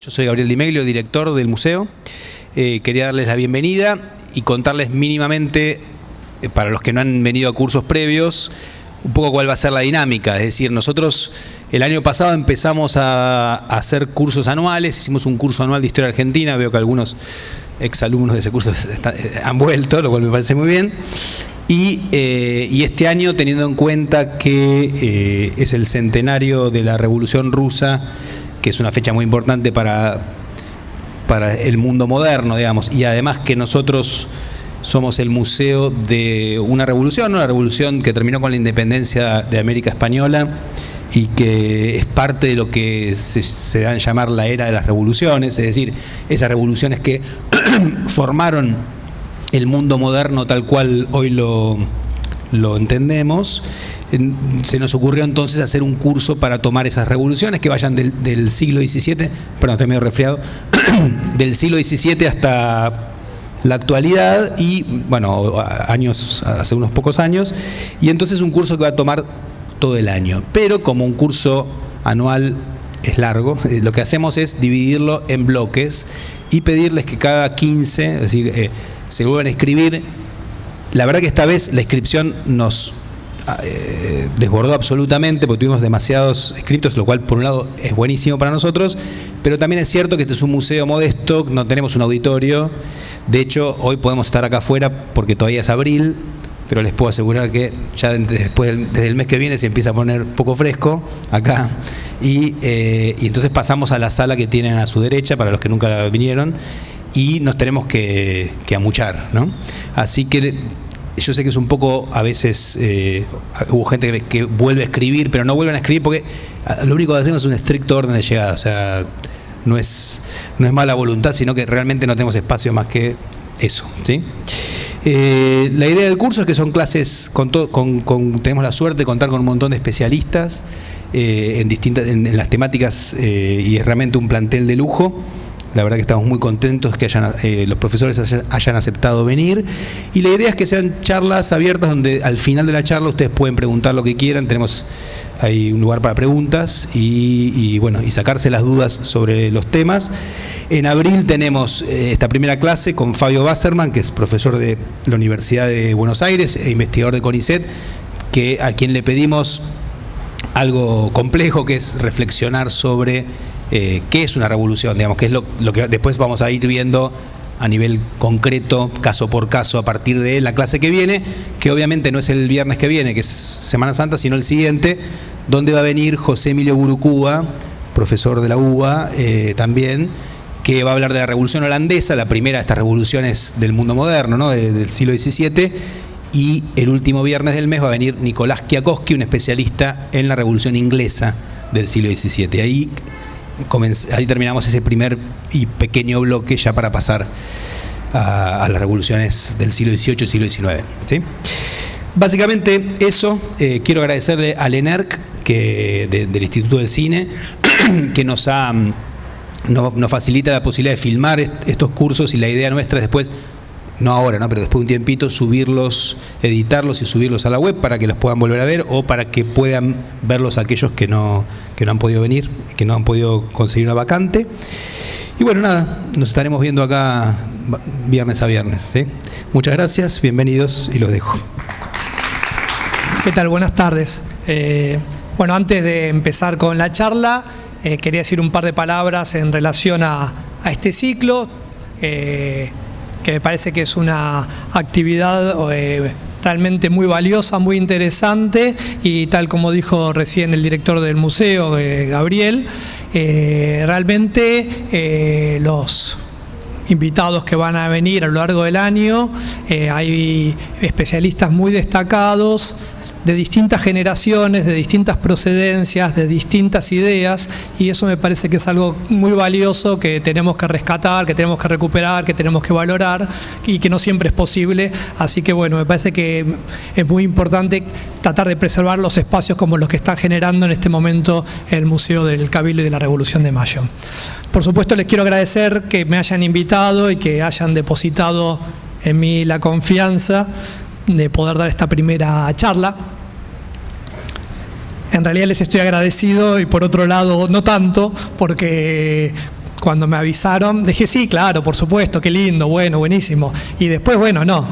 Yo soy Gabriel Di Meglio, director del museo. Quería darles la bienvenida y contarles mínimamente, para los que no han venido a cursos previos, un poco cuál va a ser la dinámica. Es decir, nosotros el año pasado empezamos a hacer cursos anuales, hicimos un curso anual de Historia Argentina, veo que algunos exalumnos de ese curso han vuelto, lo cual me parece muy bien. Y este año, teniendo en cuenta que es el centenario de la Revolución Rusa, que es una fecha muy importante para el mundo moderno, digamos, y además que nosotros somos el museo de una revolución, una revolución que terminó con la independencia de América Española y que es parte de lo que se da a llamar la era de las revoluciones, es decir, esas revoluciones que formaron el mundo moderno tal cual hoy lo entendemos. Se nos ocurrió entonces hacer un curso para tomar esas revoluciones que vayan del siglo XVII, perdón, estoy medio resfriado, del siglo XVII hasta la actualidad y, bueno, hace unos pocos años, y entonces un curso que va a tomar todo el año. Pero como un curso anual es largo, lo que hacemos es dividirlo en bloques y pedirles que cada 15, es decir, se vuelvan a inscribir. La verdad que esta vez la inscripción nos desbordó absolutamente porque tuvimos demasiados inscritos, lo cual por un lado es buenísimo para nosotros, pero también es cierto que este es un museo modesto, no tenemos un auditorio. De hecho, hoy podemos estar acá afuera porque todavía es abril, pero les puedo asegurar que ya desde el mes que viene se empieza a poner un poco fresco acá, y entonces pasamos a la sala que tienen a su derecha, para los que nunca vinieron, y nos tenemos que amuchar, ¿no? Así que yo sé que es un poco, a veces hubo gente que vuelve a escribir, pero no vuelven a escribir porque lo único que hacemos es un estricto orden de llegada. O sea, no es mala voluntad, sino que realmente no tenemos espacio más que eso, ¿sí? La idea del curso es que son clases, tenemos la suerte de contar con un montón de especialistas en las temáticas, y es realmente un plantel de lujo. La verdad que estamos muy contentos que los profesores hayan aceptado venir, y la idea es que sean charlas abiertas donde al final de la charla ustedes pueden preguntar lo que quieran. Tenemos ahí un lugar para preguntas y sacarse las dudas sobre los temas. En abril tenemos esta primera clase con Fabio Wasserman, que es profesor de la Universidad de Buenos Aires e investigador de CONICET, a quien le pedimos algo complejo, que es reflexionar sobre qué es una revolución, digamos, que es lo que después vamos a ir viendo a nivel concreto, caso por caso, a partir de la clase que viene, que obviamente no es el viernes que viene, que es Semana Santa, sino el siguiente, donde va a venir José Emilio Gurucúa, profesor de la UBA, también, que va a hablar de la Revolución Holandesa, la primera de estas revoluciones del mundo moderno, ¿no? Del siglo XVII, y el último viernes del mes va a venir Nicolás Kwiatkowski, un especialista en la Revolución Inglesa del siglo XVII. Ahí terminamos ese primer y pequeño bloque ya para pasar a las revoluciones del siglo XVIII y siglo XIX, ¿sí? Básicamente eso. Quiero agradecerle al ENERC del Instituto del Cine que nos facilita la posibilidad de filmar estos cursos, y la idea nuestra es después, no ahora, ¿no?, pero después de un tiempito, subirlos, editarlos y subirlos a la web para que los puedan volver a ver, o para que puedan verlos aquellos que no han podido venir, que no han podido conseguir una vacante. Y bueno, nada, nos estaremos viendo acá viernes a viernes, ¿sí? Muchas gracias, bienvenidos, y los dejo. ¿Qué tal? Buenas tardes. Bueno, antes de empezar con la charla, quería decir un par de palabras en relación a este ciclo, que me parece que es una actividad realmente muy valiosa, muy interesante, y tal como dijo recién el director del museo, Gabriel, realmente los invitados que van a venir a lo largo del año, hay especialistas muy destacados, de distintas generaciones, de distintas procedencias, de distintas ideas, y eso me parece que es algo muy valioso que tenemos que rescatar, que tenemos que recuperar, que tenemos que valorar, y que no siempre es posible. Así que bueno, me parece que es muy importante tratar de preservar los espacios como los que está generando en este momento el Museo del Cabildo y de la Revolución de Mayo. Por supuesto, les quiero agradecer que me hayan invitado y que hayan depositado en mí la confianza de poder dar esta primera charla. En realidad les estoy agradecido, y por otro lado no tanto, porque Cuando me avisaron, dije, sí, claro, por supuesto, qué lindo, bueno, buenísimo. Y después, bueno, no.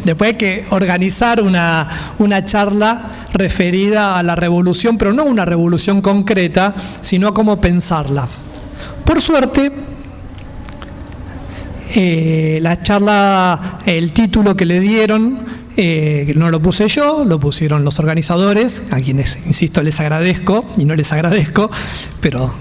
Después hay que organizar una charla referida a la revolución, pero no una revolución concreta, sino a cómo pensarla. Por suerte, la charla, el título que le dieron, no lo puse yo, lo pusieron los organizadores, a quienes, insisto, les agradezco y no les agradezco, pero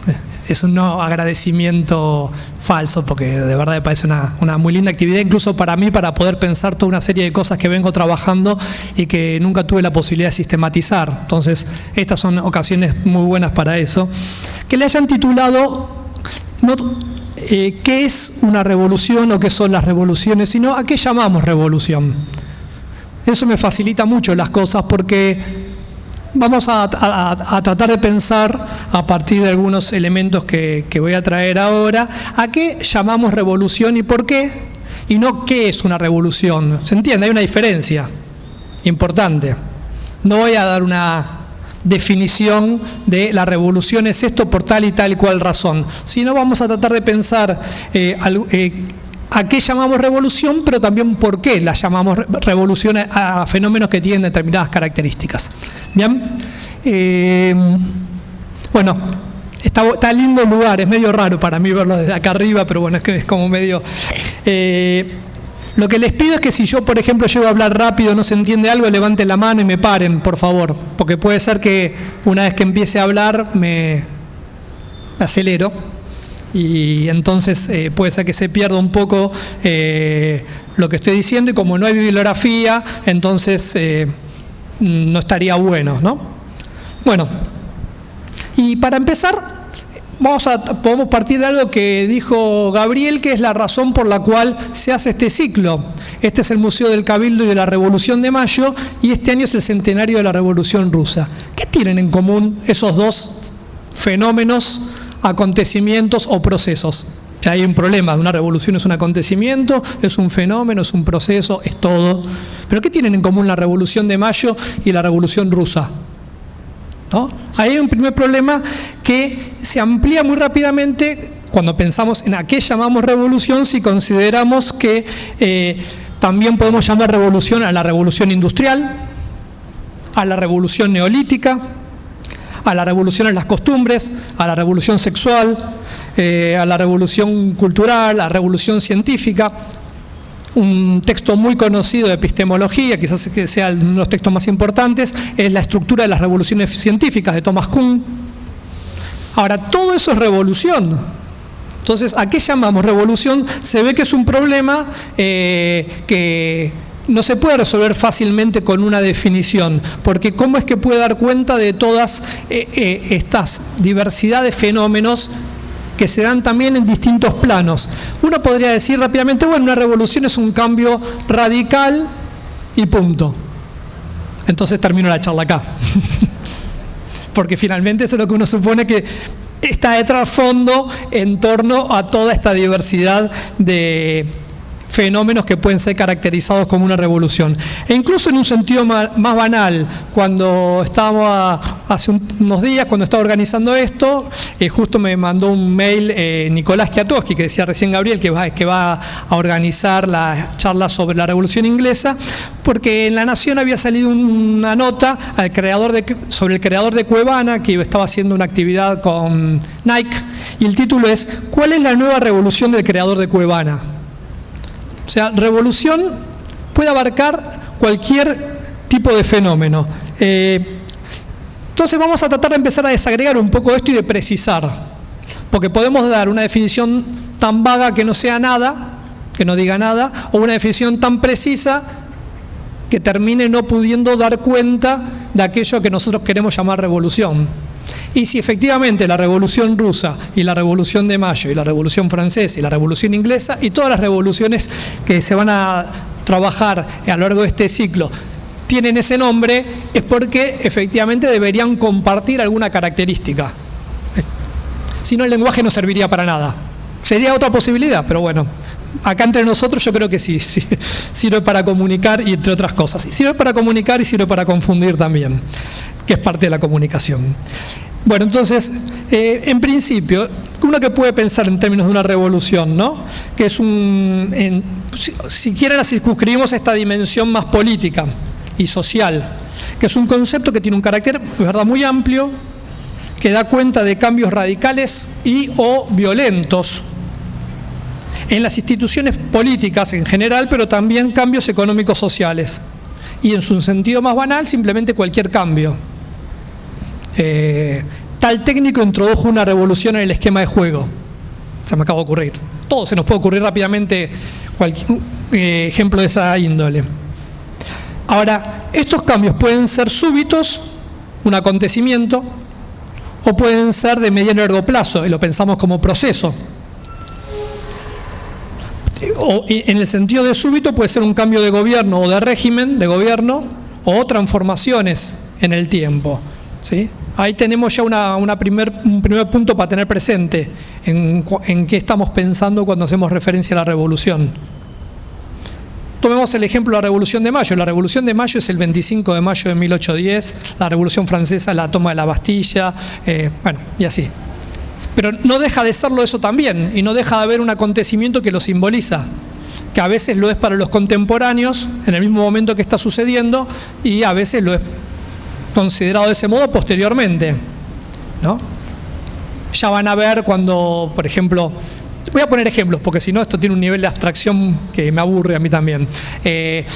es un no agradecimiento falso, porque de verdad me parece una muy linda actividad, incluso para mí, para poder pensar toda una serie de cosas que vengo trabajando y que nunca tuve la posibilidad de sistematizar. Entonces, estas son ocasiones muy buenas para eso. Que le hayan titulado no qué es una revolución o qué son las revoluciones, sino a qué llamamos revolución. Eso me facilita mucho las cosas, porque vamos a tratar de pensar, a partir de algunos elementos que voy a traer ahora, a qué llamamos revolución y por qué, y no qué es una revolución. ¿Se entiende? Hay una diferencia importante. No voy a dar una definición de la revolución es esto por tal y tal y cual razón, sino vamos a tratar de pensar a qué llamamos revolución, pero también por qué la llamamos revolución a fenómenos que tienen determinadas características. ¿Bien? Bueno, está lindo el lugar, es medio raro para mí verlo desde acá arriba, pero bueno, es que es como medio... Lo que les pido es que si yo, por ejemplo, llego a hablar rápido, no se entiende algo, levanten la mano y me paren, por favor, porque puede ser que una vez que empiece a hablar me acelero y entonces puede ser que se pierda un poco lo que estoy diciendo, y como no hay bibliografía, entonces no estaría bueno, ¿no? Bueno, y para empezar, podemos partir de algo que dijo Gabriel, que es la razón por la cual se hace este ciclo. Este es el Museo del Cabildo y de la Revolución de Mayo, y este año es el centenario de la Revolución Rusa. ¿Qué tienen en común esos dos fenómenos, acontecimientos o procesos? Ya hay un problema, una revolución es un acontecimiento, es un fenómeno, es un proceso, es todo. Pero ¿qué tienen en común la Revolución de Mayo y la Revolución Rusa? ¿No? Ahí hay un primer problema que se amplía muy rápidamente cuando pensamos en a qué llamamos revolución, si consideramos que también podemos llamar revolución a la revolución industrial, a la revolución neolítica, a la revolución en las costumbres, a la revolución sexual, a la revolución cultural, a la revolución científica. Un texto muy conocido de epistemología, quizás que sea uno de los textos más importantes, es La estructura de las revoluciones científicas, de Thomas Kuhn. Ahora, todo eso es revolución. Entonces, ¿a qué llamamos revolución? Se ve que es un problema que no se puede resolver fácilmente con una definición, porque ¿cómo es que puede dar cuenta de todas estas diversidad de fenómenos que se dan también en distintos planos? Uno podría decir rápidamente, bueno, una revolución es un cambio radical y punto. Entonces termino la charla acá. Porque finalmente eso es lo que uno supone que está de trasfondo en torno a toda esta diversidad de fenómenos que pueden ser caracterizados como una revolución. E incluso en un sentido más banal, cuando estábamos hace unos días, cuando estaba organizando esto, justo me mandó un mail Nicolás Kwiatkowski, que decía recién Gabriel, que va a organizar la charla sobre la Revolución Inglesa, porque en La Nación había salido una nota sobre el creador de Cuevana, que estaba haciendo una actividad con Nike, y el título es ¿Cuál es la nueva revolución del creador de Cuevana? O sea, revolución puede abarcar cualquier tipo de fenómeno. Entonces vamos a tratar de empezar a desagregar un poco esto y de precisar, porque podemos dar una definición tan vaga que no sea nada, que no diga nada, o una definición tan precisa que termine no pudiendo dar cuenta de aquello que nosotros queremos llamar revolución. Y si efectivamente la Revolución Rusa y la Revolución de Mayo y la Revolución Francesa y la Revolución Inglesa y todas las revoluciones que se van a trabajar a lo largo de este ciclo tienen ese nombre, es porque efectivamente deberían compartir alguna característica. Si no, el lenguaje no serviría para nada. Sería otra posibilidad, pero bueno, acá entre nosotros yo creo que sí, sirve para comunicar y entre otras cosas. Sirve para comunicar y sirve para confundir también, que es parte de la comunicación. Bueno, entonces, en principio, uno que puede pensar en términos de una revolución, ¿no? Que es si quieren la circunscribimos a esta dimensión más política y social, que es un concepto que tiene un carácter, ¿verdad?, muy amplio, que da cuenta de cambios radicales y o violentos en las instituciones políticas en general, pero también cambios económicos sociales. Y en su sentido más banal, simplemente cualquier cambio. Tal técnico introdujo una revolución en el esquema de juego. Se me acaba de ocurrir. Todo se nos puede ocurrir rápidamente cualquier ejemplo de esa índole. Ahora, estos cambios pueden ser súbitos, un acontecimiento, o pueden ser de mediano y largo plazo, y lo pensamos como proceso. O en el sentido de súbito puede ser un cambio de gobierno o de régimen de gobierno o transformaciones en el tiempo, ¿sí? Ahí tenemos ya un primer punto para tener presente en qué estamos pensando cuando hacemos referencia a la revolución. Tomemos el ejemplo de la Revolución de Mayo. La Revolución de Mayo es el 25 de mayo de 1810, la Revolución Francesa, la toma de la Bastilla, bueno, y así. Pero no deja de serlo eso también, y no deja de haber un acontecimiento que lo simboliza, que a veces lo es para los contemporáneos, en el mismo momento que está sucediendo, y a veces lo es considerado de ese modo posteriormente, ¿no? Ya van a ver cuando, por ejemplo, voy a poner ejemplos, porque si no esto tiene un nivel de abstracción que me aburre a mí también.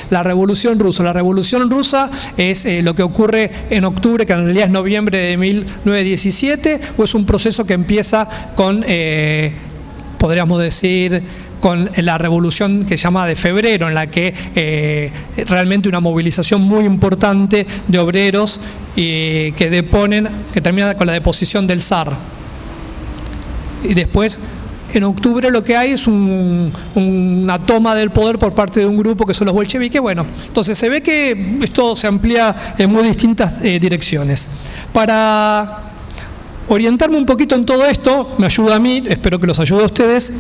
La Revolución Rusa. La Revolución Rusa es lo que ocurre en octubre, que en realidad es noviembre de 1917, o es un proceso que empieza con, podríamos decir, con la revolución que se llama de febrero, en la que realmente una movilización muy importante de obreros que termina con la deposición del zar. Y después, en octubre, lo que hay es una toma del poder por parte de un grupo que son los bolcheviques. Bueno, entonces se ve que esto se amplía en muy distintas direcciones. Para orientarme un poquito en todo esto, me ayuda a mí, espero que los ayude a ustedes,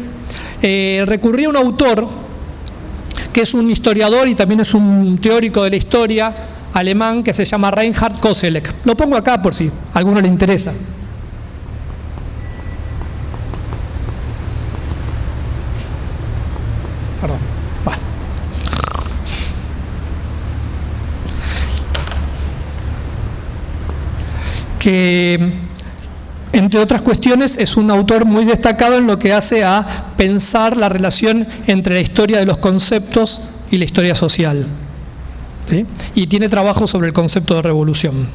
recurrí a un autor que es un historiador y también es un teórico de la historia alemán que se llama Reinhard Koselleck. Lo pongo acá por si a alguno le interesa. Perdón. Vale. Que, entre otras cuestiones, es un autor muy destacado en lo que hace a pensar la relación entre la historia de los conceptos y la historia social, ¿sí? Y tiene trabajo sobre el concepto de revolución.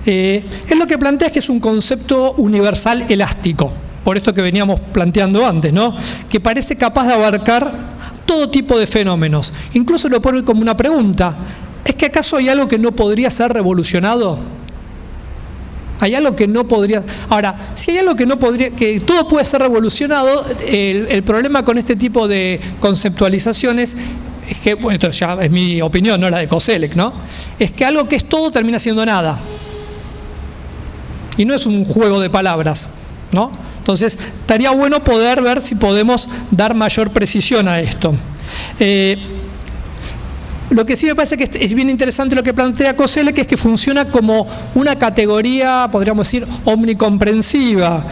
Él lo que plantea es que es un concepto universal elástico, por esto que veníamos planteando antes, ¿no? Que parece capaz de abarcar todo tipo de fenómenos. Incluso lo pone como una pregunta: ¿es que acaso hay algo que no podría ser revolucionado? ¿Hay algo que no podría? Ahora, si hay algo que no podría, que todo puede ser revolucionado, el problema con este tipo de conceptualizaciones es que, bueno, esto ya es mi opinión, no la de Koselleck, ¿no? Es que algo que es todo termina siendo nada. Y no es un juego de palabras, ¿no? Entonces, estaría bueno poder ver si podemos dar mayor precisión a esto. Lo que sí me parece que es bien interesante lo que plantea Koselleck, que es que funciona como una categoría, podríamos decir, omnicomprensiva.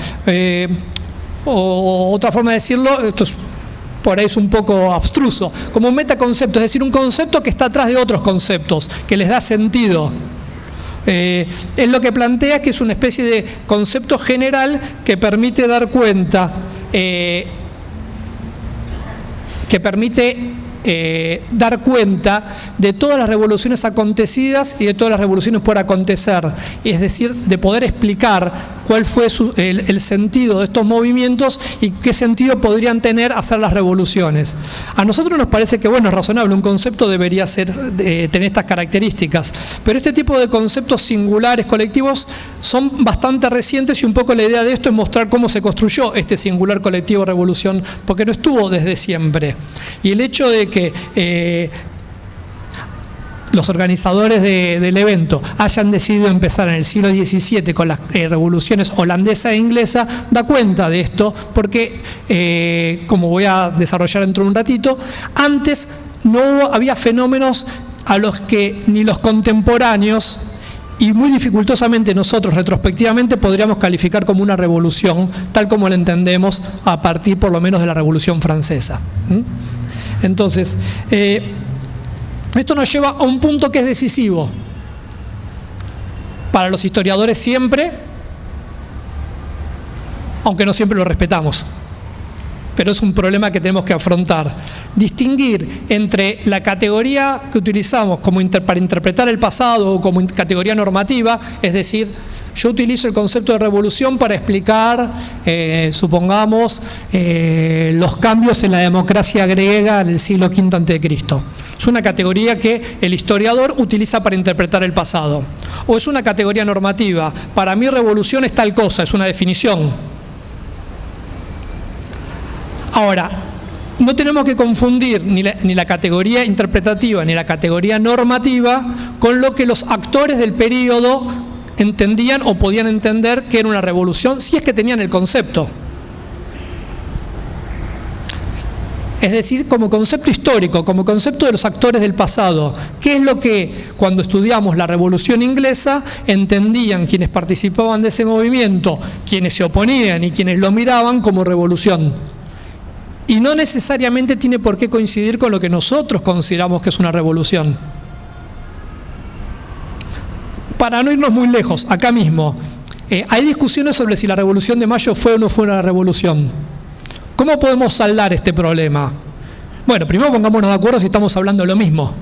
O otra forma de decirlo, esto es, por ahí es un poco abstruso, como un metaconcepto, es decir, un concepto que está atrás de otros conceptos, que les da sentido. Es lo que plantea, que es una especie de concepto general que permite dar cuenta, dar cuenta de todas las revoluciones acontecidas y de todas las revoluciones por acontecer, es decir, de poder explicar cuál fue el sentido de estos movimientos y qué sentido podrían tener hacer las revoluciones. A nosotros nos parece que, bueno, es razonable, un concepto debería tener estas características, pero este tipo de conceptos singulares, colectivos, son bastante recientes, y un poco la idea de esto es mostrar cómo se construyó este singular colectivo revolución, porque no estuvo desde siempre. Y el hecho de que los organizadores del evento hayan decidido empezar en el siglo XVII con las revoluciones holandesa e inglesa, da cuenta de esto, porque, como voy a desarrollar dentro de un ratito, antes no había fenómenos a los que ni los contemporáneos y muy dificultosamente nosotros retrospectivamente podríamos calificar como una revolución, tal como la entendemos a partir por lo menos de la Revolución Francesa. Entonces, esto nos lleva a un punto que es decisivo para los historiadores siempre, aunque no siempre lo respetamos. Pero es un problema que tenemos que afrontar. Distinguir entre la categoría que utilizamos para interpretar el pasado o como categoría normativa, es decir, yo utilizo el concepto de revolución para explicar, supongamos, los cambios en la democracia griega en el siglo V a.C. Es una categoría que el historiador utiliza para interpretar el pasado. O es una categoría normativa. Para mí revolución es tal cosa, es una definición. Ahora, no tenemos que confundir ni la categoría interpretativa ni la categoría normativa con lo que los actores del período entendían o podían entender que era una revolución, si es que tenían el concepto. Es decir, como concepto histórico, como concepto de los actores del pasado. ¿Qué es lo que, cuando estudiamos la Revolución Inglesa, entendían quienes participaban de ese movimiento, quienes se oponían y quienes lo miraban como revolución? Y no necesariamente tiene por qué coincidir con lo que nosotros consideramos que es una revolución. Para no irnos muy lejos, acá mismo, hay discusiones sobre si la Revolución de Mayo fue o no fue una revolución. ¿Cómo podemos saldar este problema? Bueno, primero pongámonos de acuerdo si estamos hablando de lo mismo.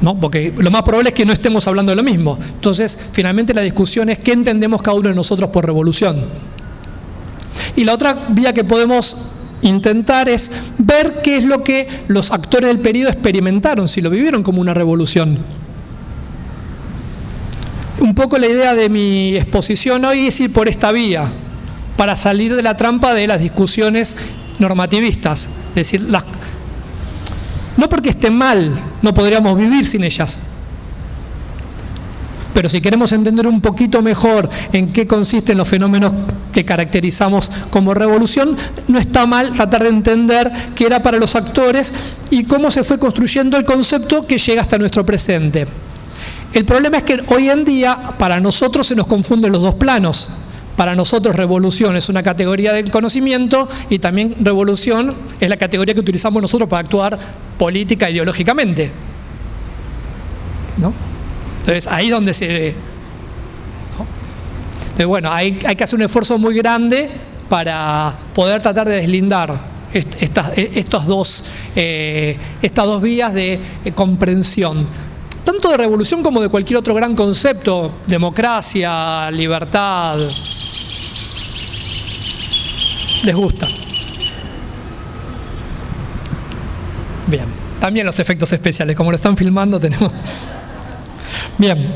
¿No? Porque lo más probable es que no estemos hablando de lo mismo. Entonces, finalmente la discusión es qué entendemos cada uno de nosotros por revolución. Y la otra vía que podemos intentar es ver qué es lo que los actores del periodo experimentaron, si lo vivieron como una revolución. Un poco la idea de mi exposición hoy es ir por esta vía, para salir de la trampa de las discusiones normativistas. Es decir, no porque estén mal, no podríamos vivir sin ellas. Pero si queremos entender un poquito mejor en qué consisten los fenómenos que caracterizamos como revolución, no está mal tratar de entender qué era para los actores y cómo se fue construyendo el concepto que llega hasta nuestro presente. El problema es que hoy en día para nosotros se nos confunden los dos planos. Para nosotros revolución es una categoría del conocimiento y también revolución es la categoría que utilizamos nosotros para actuar política e ideológicamente, ¿no? Entonces, ahí es donde se... ¿no? Entonces, bueno, hay que hacer un esfuerzo muy grande para poder tratar de deslindar estas dos vías de comprensión, tanto de revolución como de cualquier otro gran concepto, democracia, libertad. ¿Les gusta? Bien, también los efectos especiales, como lo están filmando tenemos... Bien,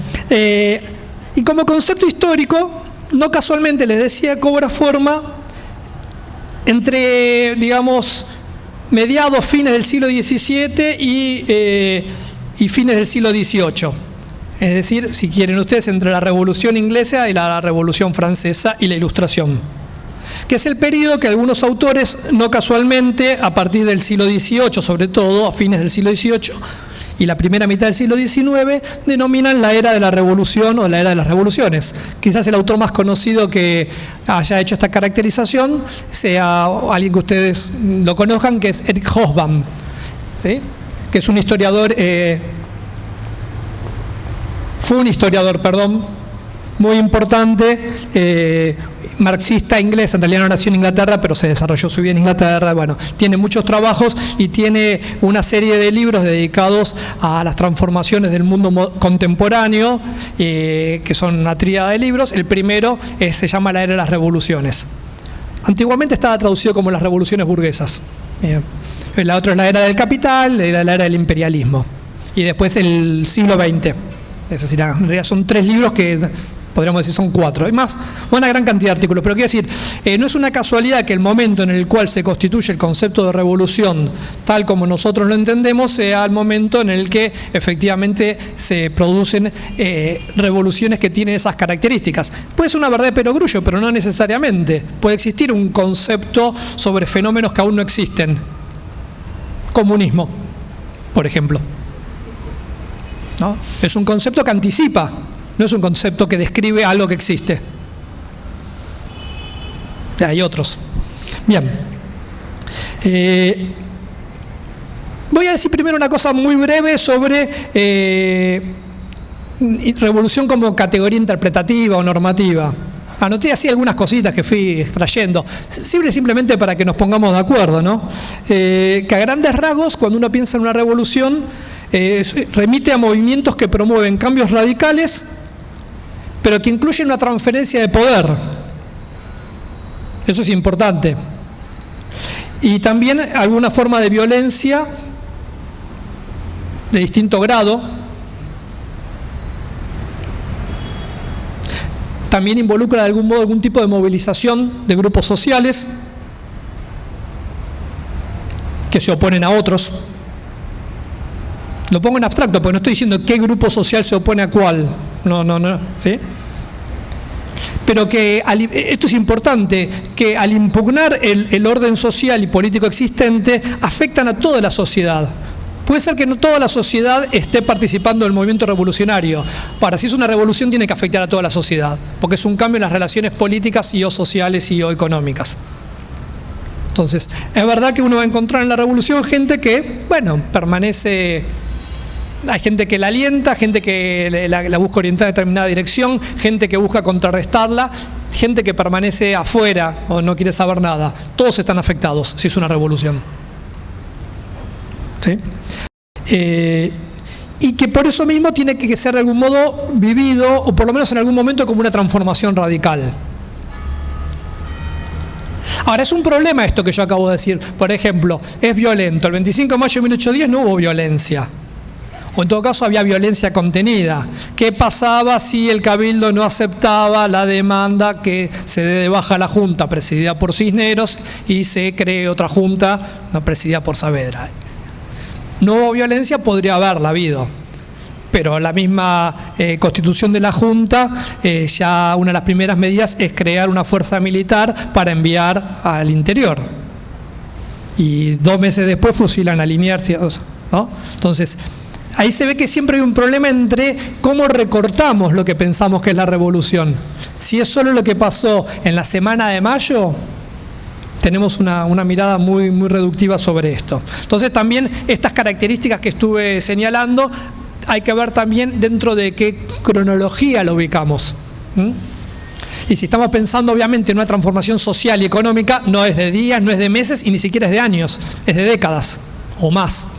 y como concepto histórico, no casualmente les decía, cobra forma entre, digamos, mediados, fines del siglo XVII y fines del siglo XVIII. Es decir, si quieren ustedes, entre la Revolución Inglesa y la Revolución Francesa y la Ilustración, que es el periodo que algunos autores, no casualmente, a partir del siglo XVIII, sobre todo a fines del siglo XVIII, y la primera mitad del siglo XIX, denominan la era de la revolución o la era de las revoluciones. Quizás el autor más conocido que haya hecho esta caracterización sea alguien que ustedes lo conozcan, que es Eric Hobsbawm, ¿sí? Que es un historiador, fue un historiador, muy importante, marxista inglés, en realidad no nació en Inglaterra, pero se desarrolló su vida en Inglaterra. Bueno, tiene muchos trabajos y tiene una serie de libros dedicados a las transformaciones del mundo contemporáneo, que son una tríada de libros. El primero se llama La Era de las Revoluciones. Antiguamente estaba traducido como las revoluciones burguesas. La otra es la Era del Capital, la Era del Imperialismo. Y después el siglo XX. Es decir, en realidad son 3 libros que... podríamos decir son 4, hay más, una gran cantidad de artículos, pero quiero decir, no es una casualidad que el momento en el cual se constituye el concepto de revolución, tal como nosotros lo entendemos, sea el momento en el que efectivamente se producen revoluciones que tienen esas características. Puede ser una verdad de perogrullo, pero no necesariamente. Puede existir un concepto sobre fenómenos que aún no existen. Comunismo, por ejemplo. ¿no? Es un concepto que anticipa, no es un concepto que describe algo que existe. Hay otros. Bien. Voy a decir primero una cosa muy breve sobre revolución como categoría interpretativa o normativa. Anoté así algunas cositas que fui extrayendo, simplemente para que nos pongamos de acuerdo, ¿no? Que a grandes rasgos, cuando uno piensa en una revolución, remite a movimientos que promueven cambios radicales, pero que incluyen una transferencia de poder. Eso es importante. Y también alguna forma de violencia de distinto grado. También involucra de algún modo algún tipo de movilización de grupos sociales que se oponen a otros. Lo pongo en abstracto porque no estoy diciendo qué grupo social se opone a cuál. No, ¿sí? Pero que esto es importante, que al impugnar el orden social y político existente afectan a toda la sociedad. Puede ser que no toda la sociedad esté participando del movimiento revolucionario. Ahora, si es una revolución, tiene que afectar a toda la sociedad, porque es un cambio en las relaciones políticas y o sociales y o económicas. Entonces, es verdad que uno va a encontrar en la revolución gente que, bueno, permanece. Hay gente que la alienta, gente que la busca orientar en determinada dirección, gente que busca contrarrestarla, gente que permanece afuera o no quiere saber nada. Todos están afectados si es una revolución. ¿Sí? Y que por eso mismo tiene que ser de algún modo vivido, o por lo menos en algún momento, como una transformación radical. Ahora, es un problema esto que yo acabo de decir. Por ejemplo, es violento. El 25 de mayo de 1810 no hubo violencia. O en todo caso había violencia contenida. ¿Qué pasaba si el Cabildo no aceptaba la demanda que se dé de baja la Junta presidida por Cisneros y se cree otra Junta no presidida por Saavedra? No hubo violencia, podría haberla habido. Pero la misma constitución de la Junta, ya una de las primeras medidas es crear una fuerza militar para enviar al interior. Y 2 meses después fusilan a Liniers, ¿no? Entonces, ahí se ve que siempre hay un problema entre cómo recortamos lo que pensamos que es la revolución. Si es solo lo que pasó en la semana de mayo, tenemos una mirada muy reductiva sobre esto. Entonces también estas características que estuve señalando hay que ver también dentro de qué cronología lo ubicamos. Y si estamos pensando obviamente en una transformación social y económica, no es de días, no es de meses y ni siquiera es de años, es de décadas o más.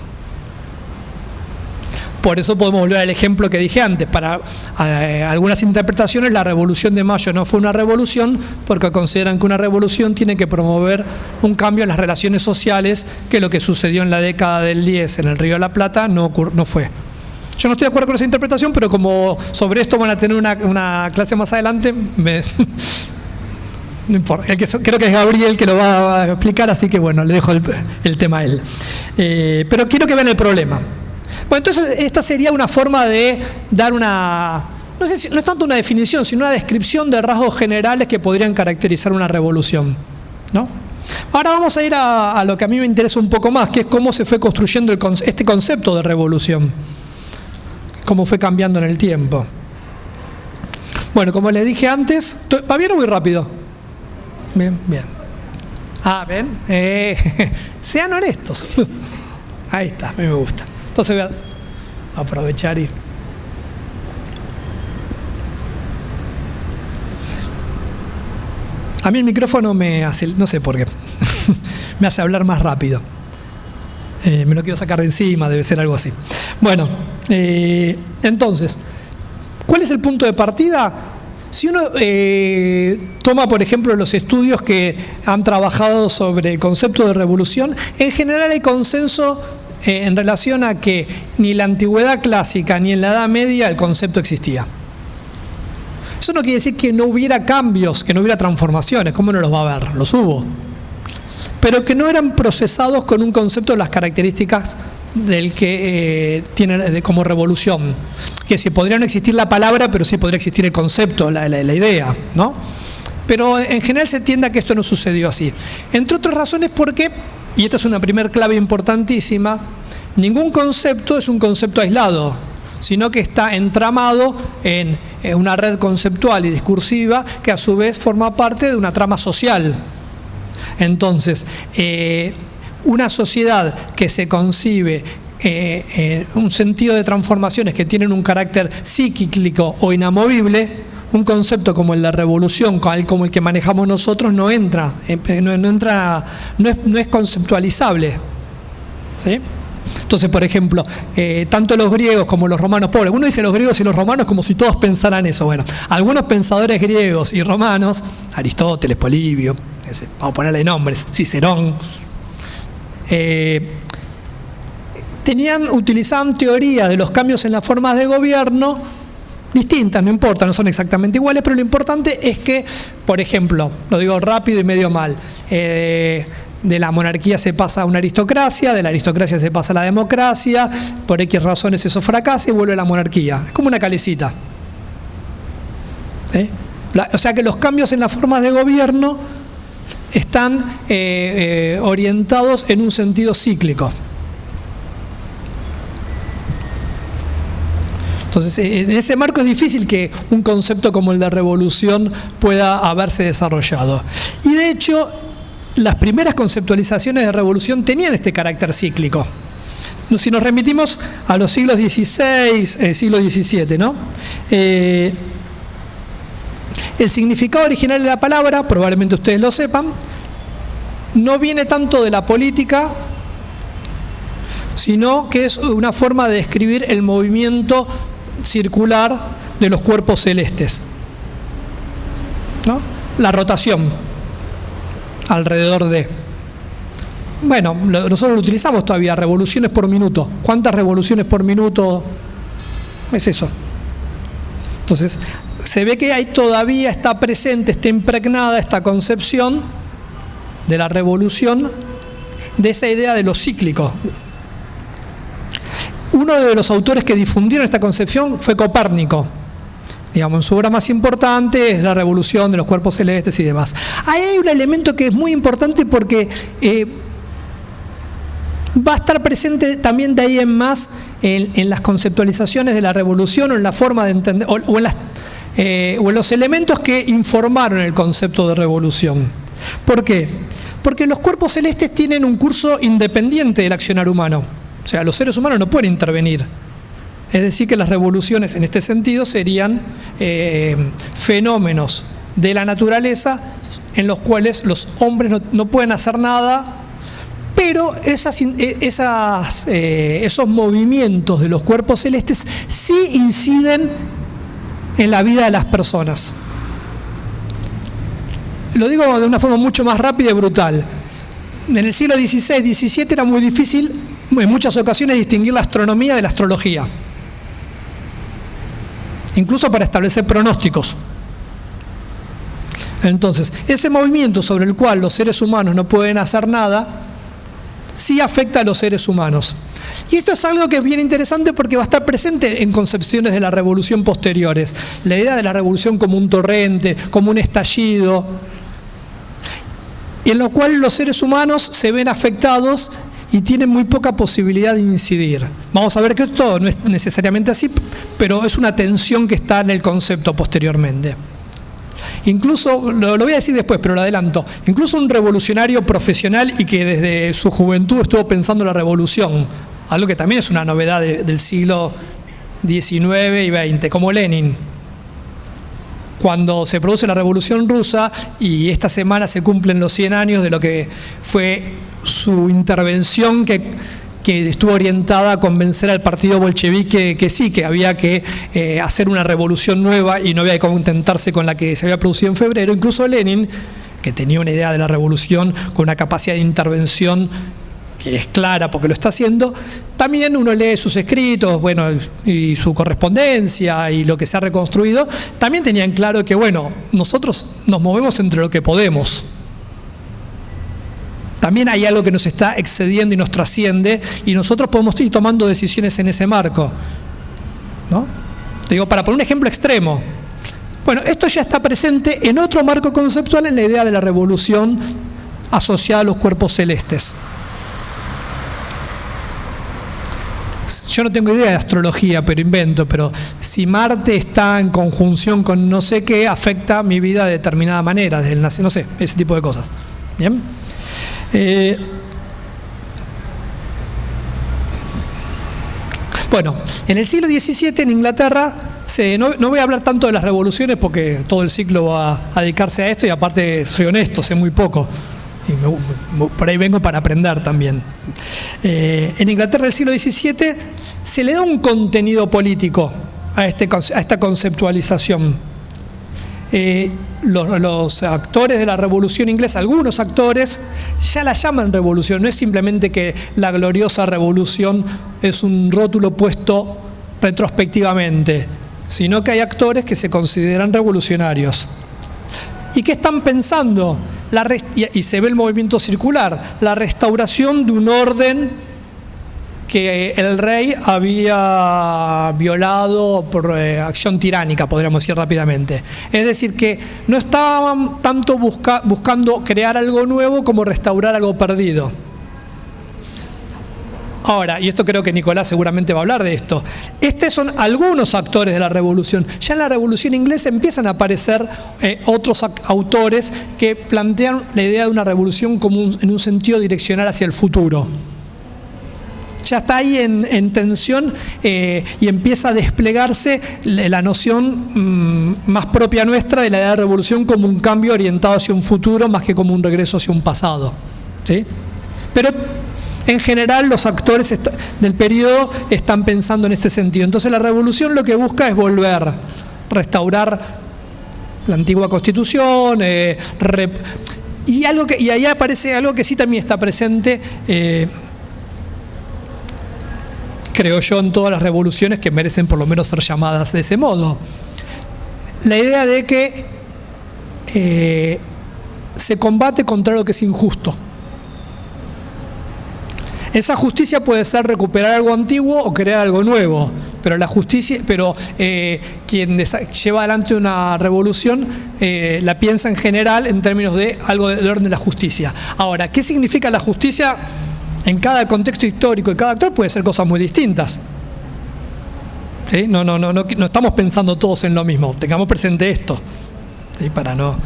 Por eso podemos volver al ejemplo que dije antes. Para algunas interpretaciones, la Revolución de Mayo no fue una revolución porque consideran que una revolución tiene que promover un cambio en las relaciones sociales, que lo que sucedió en la década del 10 en el Río de la Plata no fue. Yo no estoy de acuerdo con esa interpretación, pero como sobre esto van a tener una clase más adelante, no importa. Creo que es Gabriel que lo va a explicar, así que bueno, le dejo el tema a él. Pero quiero que vean el problema. Bueno, entonces esta sería una forma de dar una, no es tanto una definición, sino una descripción de rasgos generales que podrían caracterizar una revolución, ¿no? Ahora vamos a ir a lo que a mí me interesa un poco más, que es cómo se fue construyendo este concepto de revolución, cómo fue cambiando en el tiempo. Bueno, como les dije antes, ¿va bien o muy rápido? Bien. ¿Ven? Sean honestos. Ahí está, a mí me gusta. Entonces voy a aprovechar y... A mí el micrófono me hace, no sé por qué, me hace hablar más rápido. Me lo quiero sacar de encima, debe ser algo así. Bueno, entonces, ¿cuál es el punto de partida? Si uno toma, por ejemplo, los estudios que han trabajado sobre el concepto de revolución, en general hay consenso en relación a que ni en la antigüedad clásica ni en la Edad Media el concepto existía. Eso no quiere decir que no hubiera cambios, que no hubiera transformaciones. ¿Cómo no los va a haber? Los hubo. Pero que no eran procesados con un concepto de las características del que tiene como revolución. Que si podría no existir la palabra, pero sí podría existir el concepto, la idea, ¿no? Pero en general se tiende a que esto no sucedió así. Entre otras razones porque, y esta es una primera clave importantísima, ningún concepto es un concepto aislado. sino que está entramado en una red conceptual y discursiva que a su vez forma parte de una trama social. Entonces, una sociedad que se concibe un sentido de transformaciones que tienen un carácter cíclico o inamovible, un concepto como el de revolución, como el que manejamos nosotros, no es conceptualizable, ¿sí? Entonces, por ejemplo, tanto los griegos como los romanos, pobres, uno dice los griegos y los romanos como si todos pensaran eso. Bueno, algunos pensadores griegos y romanos, Aristóteles, Polibio, vamos a ponerle nombres, Cicerón, utilizaban teorías de los cambios en las formas de gobierno distintas, no importa, no son exactamente iguales, pero lo importante es que, por ejemplo, lo digo rápido y medio mal, de la monarquía se pasa a una aristocracia, de la aristocracia se pasa a la democracia, por X razones eso fracasa y vuelve a la monarquía. Es como una calecita. ¿Sí? O sea que los cambios en las formas de gobierno están orientados en un sentido cíclico. Entonces, en ese marco es difícil que un concepto como el de revolución pueda haberse desarrollado. Y de hecho, las primeras conceptualizaciones de revolución tenían este carácter cíclico. Si nos remitimos a los siglos XVI, siglo XVII, ¿no? El significado original de la palabra, probablemente ustedes lo sepan, no viene tanto de la política, sino que es una forma de describir el movimiento circular de los cuerpos celestes, ¿no? La rotación alrededor de. Bueno, nosotros lo utilizamos todavía, revoluciones por minuto. ¿Cuántas revoluciones por minuto es eso? Entonces, se ve que ahí todavía está presente, está impregnada esta concepción de la revolución, de esa idea de lo cíclico. Uno de los autores que difundieron esta concepción fue Copérnico. Digamos, en su obra más importante es La revolución de los cuerpos celestes y demás. Ahí hay un elemento que es muy importante porque va a estar presente también de ahí en más en las conceptualizaciones de la revolución o en la forma de entender, o en los elementos que informaron el concepto de revolución. ¿Por qué? Porque los cuerpos celestes tienen un curso independiente del accionar humano. O sea, los seres humanos no pueden intervenir. Es decir, que las revoluciones en este sentido serían fenómenos de la naturaleza en los cuales los hombres no pueden hacer nada, pero esos movimientos de los cuerpos celestes sí inciden en la vida de las personas. Lo digo de una forma mucho más rápida y brutal. En el siglo XVI, XVII era muy difícil en muchas ocasiones distinguir la astronomía de la astrología, incluso para establecer pronósticos. Entonces, ese movimiento sobre el cual los seres humanos no pueden hacer nada, sí afecta a los seres humanos. Y esto es algo que es bien interesante porque va a estar presente en concepciones de la revolución posteriores. La idea de la revolución como un torrente, como un estallido, en lo cual los seres humanos se ven afectados y tienen muy poca posibilidad de incidir. Vamos a ver que esto no es necesariamente así, pero es una tensión que está en el concepto posteriormente. Incluso, lo voy a decir después, pero lo adelanto, incluso un revolucionario profesional y que desde su juventud estuvo pensando en la revolución, algo que también es una novedad del siglo XIX y XX, como Lenin. Cuando se produce la Revolución Rusa y esta semana se cumplen los 100 años de lo que fue su intervención que estuvo orientada a convencer al partido bolchevique que sí, que había que hacer una revolución nueva y no había que contentarse con la que se había producido en febrero. Incluso Lenin, que tenía una idea de la revolución con una capacidad de intervención que es clara porque lo está haciendo, también uno lee sus escritos, bueno, y su correspondencia y lo que se ha reconstruido, también tenían claro que, bueno, nosotros nos movemos entre lo que podemos. También hay algo que nos está excediendo y nos trasciende y nosotros podemos ir tomando decisiones en ese marco, ¿no? Digo, para poner un ejemplo extremo. Bueno, esto ya está presente en otro marco conceptual en la idea de la revolución asociada a los cuerpos celestes. yo no tengo idea de astrología, pero invento, pero si Marte está en conjunción con no sé qué, afecta mi vida de determinada manera, desde el nacimiento, no sé, ese tipo de cosas. ¿Bien? Bueno, en el siglo XVII en Inglaterra, no voy a hablar tanto de las revoluciones porque todo el ciclo va a dedicarse a esto y aparte soy honesto, sé muy poco. Y por ahí vengo para aprender también. En Inglaterra del siglo XVII se le da un contenido político a esta conceptualización. Los actores de la Revolución Inglesa, algunos actores, ya la llaman revolución. No es simplemente que la gloriosa revolución es un rótulo puesto retrospectivamente, sino que hay actores que se consideran revolucionarios. ¿Y qué están pensando? Y se ve el movimiento circular, la restauración de un orden que el rey había violado por acción tiránica, podríamos decir rápidamente. Es decir, que no estaban tanto buscando crear algo nuevo como restaurar algo perdido. Ahora, y esto creo que Nicolás seguramente va a hablar de esto, estos son algunos actores de la revolución. Ya en la revolución inglesa empiezan a aparecer otros autores que plantean la idea de una revolución como en un sentido direccional hacia el futuro. Ya está ahí en tensión y empieza a desplegarse la noción más propia nuestra de la idea de revolución como un cambio orientado hacia un futuro más que como un regreso hacia un pasado. ¿Sí? Pero en general los actores del periodo están pensando en este sentido. Entonces la revolución lo que busca es volver, restaurar la antigua constitución, y ahí aparece algo que sí también está presente, creo yo, en todas las revoluciones que merecen por lo menos ser llamadas de ese modo. La idea de que se combate contra lo que es injusto. Esa justicia puede ser recuperar algo antiguo o crear algo nuevo, pero la justicia, quien lleva adelante una revolución la piensa en general en términos de algo del orden de la justicia. Ahora, ¿qué significa la justicia? En cada contexto histórico y cada actor puede ser cosas muy distintas. ¿Sí? No estamos pensando todos en lo mismo. Tengamos presente esto. ¿Sí? Para no.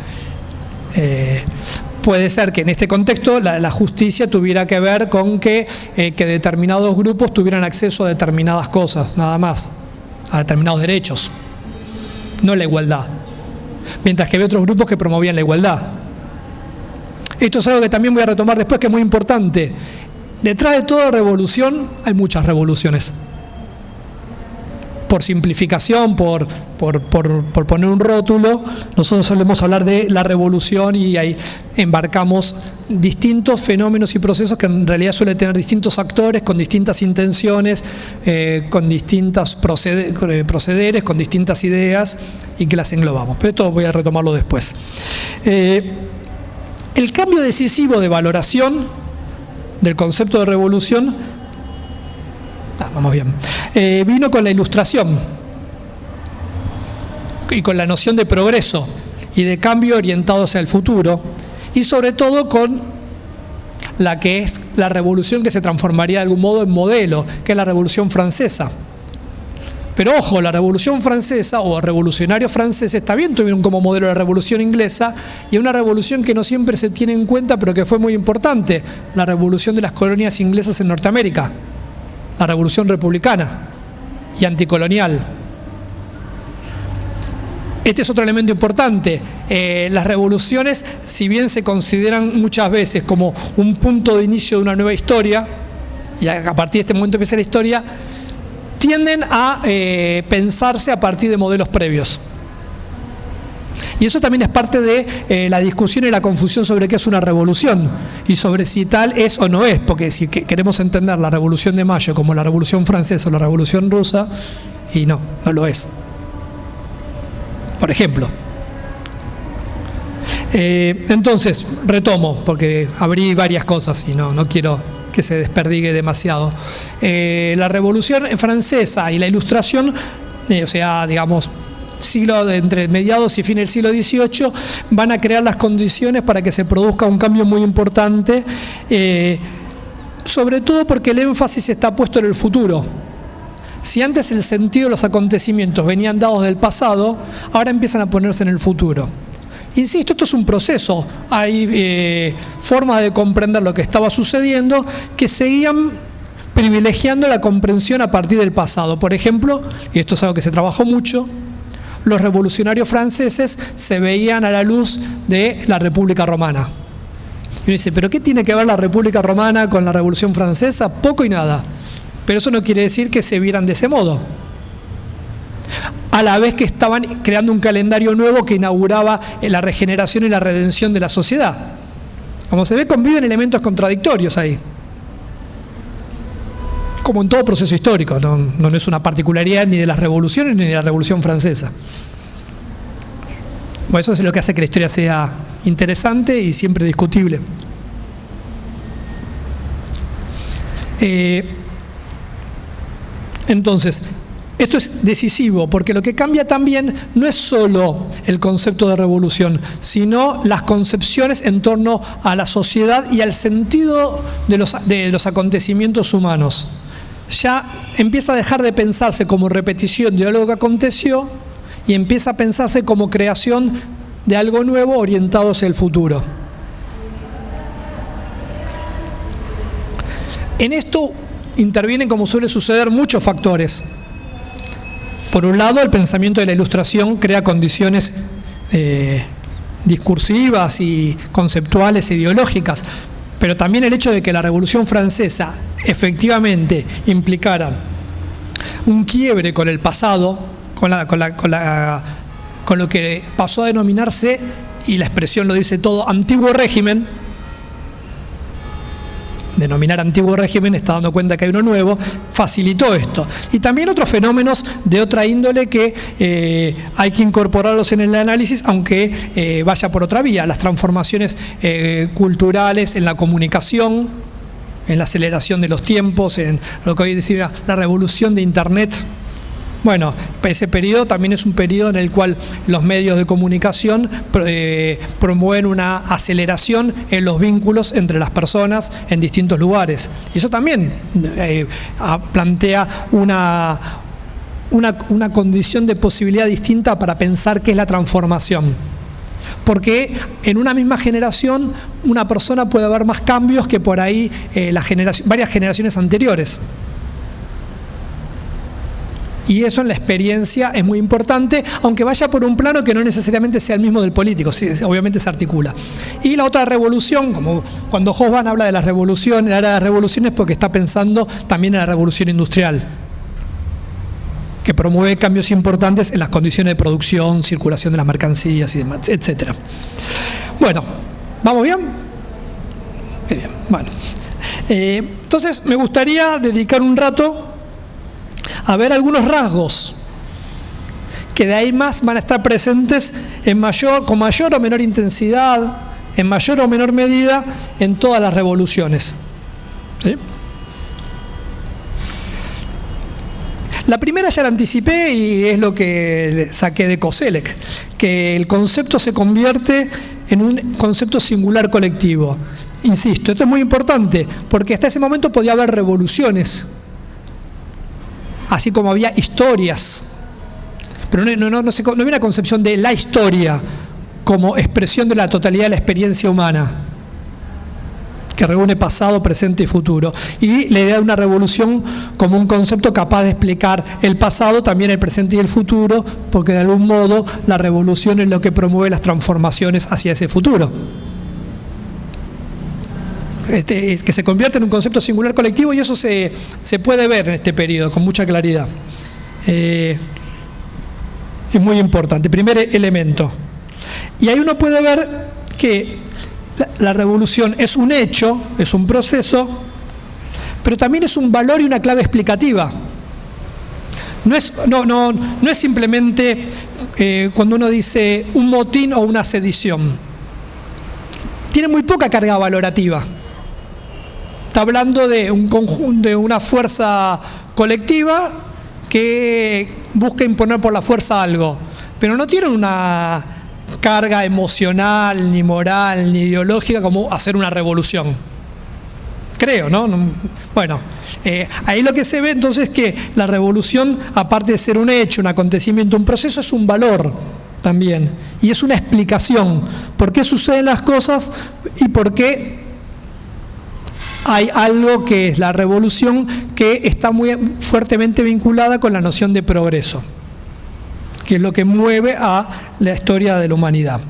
Puede ser que en este contexto la justicia tuviera que ver con que determinados grupos tuvieran acceso a determinadas cosas, nada más, a determinados derechos, no la igualdad. Mientras que había otros grupos que promovían la igualdad. Esto es algo que también voy a retomar después, que es muy importante. Detrás de toda revolución hay muchas revoluciones. Por simplificación, por poner un rótulo, nosotros solemos hablar de la revolución y ahí embarcamos distintos fenómenos y procesos que en realidad suelen tener distintos actores con distintas intenciones, con distintos procederes, con distintas ideas y que las englobamos. Pero esto voy a retomarlo después. El cambio decisivo de valoración del concepto de revolución, vamos bien, vino con la Ilustración y con la noción de progreso y de cambio orientado hacia el futuro, y sobre todo con la que es la revolución que se transformaría de algún modo en modelo, que es la Revolución Francesa. Pero ojo, la Revolución Francesa o revolucionarios franceses también tuvieron como modelo la Revolución Inglesa, y una revolución que no siempre se tiene en cuenta, pero que fue muy importante, la revolución de las colonias inglesas en Norteamérica, la Revolución Republicana y anticolonial. Este es otro elemento importante. Las revoluciones, si bien se consideran muchas veces como un punto de inicio de una nueva historia, y a partir de este momento empieza la historia, tienden a pensarse a partir de modelos previos. Y eso también es parte de la discusión y la confusión sobre qué es una revolución y sobre si tal es o no es, porque si queremos entender la Revolución de Mayo como la Revolución Francesa o la Revolución Rusa, y no lo es. Por ejemplo. Entonces, retomo, porque abrí varias cosas y no quiero que se desperdigue demasiado. La Revolución Francesa y la Ilustración, o sea, digamos, entre mediados y fines del siglo XVIII, van a crear las condiciones para que se produzca un cambio muy importante, sobre todo porque el énfasis está puesto en el futuro. Si antes el sentido de los acontecimientos venían dados del pasado, ahora empiezan a ponerse en el futuro. Insisto, esto es un proceso. Hay formas de comprender lo que estaba sucediendo que seguían privilegiando la comprensión a partir del pasado. Por ejemplo, y esto es algo que se trabajó mucho, los revolucionarios franceses se veían a la luz de la República Romana. Y uno dice, ¿pero qué tiene que ver la República Romana con la Revolución Francesa? Poco y nada. Pero eso no quiere decir que se vieran de ese modo. A la vez que estaban creando un calendario nuevo que inauguraba la regeneración y la redención de la sociedad. Como se ve, conviven elementos contradictorios ahí. Como en todo proceso histórico, no es una particularidad ni de las revoluciones ni de la Revolución Francesa. Bueno, eso es lo que hace que la historia sea interesante y siempre discutible. Entonces, esto es decisivo, porque lo que cambia también no es solo el concepto de revolución, sino las concepciones en torno a la sociedad y al sentido de los acontecimientos humanos. Ya empieza a dejar de pensarse como repetición de algo que aconteció y empieza a pensarse como creación de algo nuevo orientado hacia el futuro. En esto intervienen, como suele suceder, muchos factores. Por un lado, el pensamiento de la Ilustración crea condiciones discursivas y conceptuales e ideológicas, pero también el hecho de que la Revolución Francesa efectivamente implicara un quiebre con el pasado, con lo que pasó a denominarse, y la expresión lo dice todo, antiguo régimen. Denominar antiguo régimen está dando cuenta que hay uno nuevo, facilitó esto. Y también otros fenómenos de otra índole que hay que incorporarlos en el análisis, aunque vaya por otra vía. Las transformaciones culturales en la comunicación, en la aceleración de los tiempos, en lo que hoy decía la revolución de Internet. Bueno, ese periodo también es un periodo en el cual los medios de comunicación promueven una aceleración en los vínculos entre las personas en distintos lugares. Y eso también plantea una condición de posibilidad distinta para pensar qué es la transformación. Porque en una misma generación una persona puede haber más cambios que por ahí varias generaciones anteriores. Y eso en la experiencia es muy importante, aunque vaya por un plano que no necesariamente sea el mismo del político, sí, obviamente se articula. Y la otra revolución, como cuando Hobsbawm habla de la revolución, la era de las revoluciones, porque está pensando también en la revolución industrial, que promueve cambios importantes en las condiciones de producción, circulación de las mercancías y demás, etc. Bueno, ¿vamos bien? Qué bien, bueno. Entonces me gustaría dedicar un rato a ver algunos rasgos que de ahí más van a estar presentes con mayor o menor intensidad, en mayor o menor medida, en todas las revoluciones. ¿Sí? La primera ya la anticipé y es lo que saqué de Koselleck, que el concepto se convierte en un concepto singular colectivo. Insisto, esto es muy importante, porque hasta ese momento podía haber revoluciones, así como había historias, pero no había una concepción de la historia como expresión de la totalidad de la experiencia humana, que reúne pasado, presente y futuro. Y la idea de una revolución como un concepto capaz de explicar el pasado, también el presente y el futuro, porque de algún modo la revolución es lo que promueve las transformaciones hacia ese futuro. Que se convierte en un concepto singular colectivo, y eso se puede ver en este periodo con mucha claridad. Es muy importante. Primer elemento. Y ahí uno puede ver que la revolución es un hecho, es un proceso, pero también es un valor y una clave explicativa. No es simplemente cuando uno dice un motín o una sedición. Tiene muy poca carga valorativa. Está hablando de un conjunto, de una fuerza colectiva que busca imponer por la fuerza algo, pero no tiene una carga emocional, ni moral, ni ideológica como hacer una revolución. creo, ¿no? Bueno, ahí lo que se ve entonces es que la revolución, aparte de ser un hecho, un acontecimiento, un proceso, es un valor también. Y es una explicación por qué suceden las cosas y por qué hay algo que es la revolución que está muy fuertemente vinculada con la noción de progreso, que es lo que mueve a la historia de la humanidad.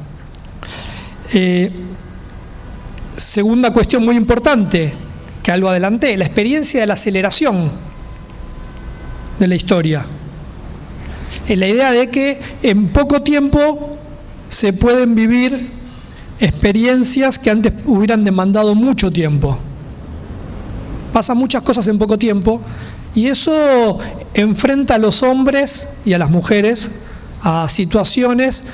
Segunda cuestión muy importante, que algo adelanté, la experiencia de la aceleración de la historia. La idea de que en poco tiempo se pueden vivir experiencias que antes hubieran demandado mucho tiempo. Pasan muchas cosas en poco tiempo y eso enfrenta a los hombres y a las mujeres a situaciones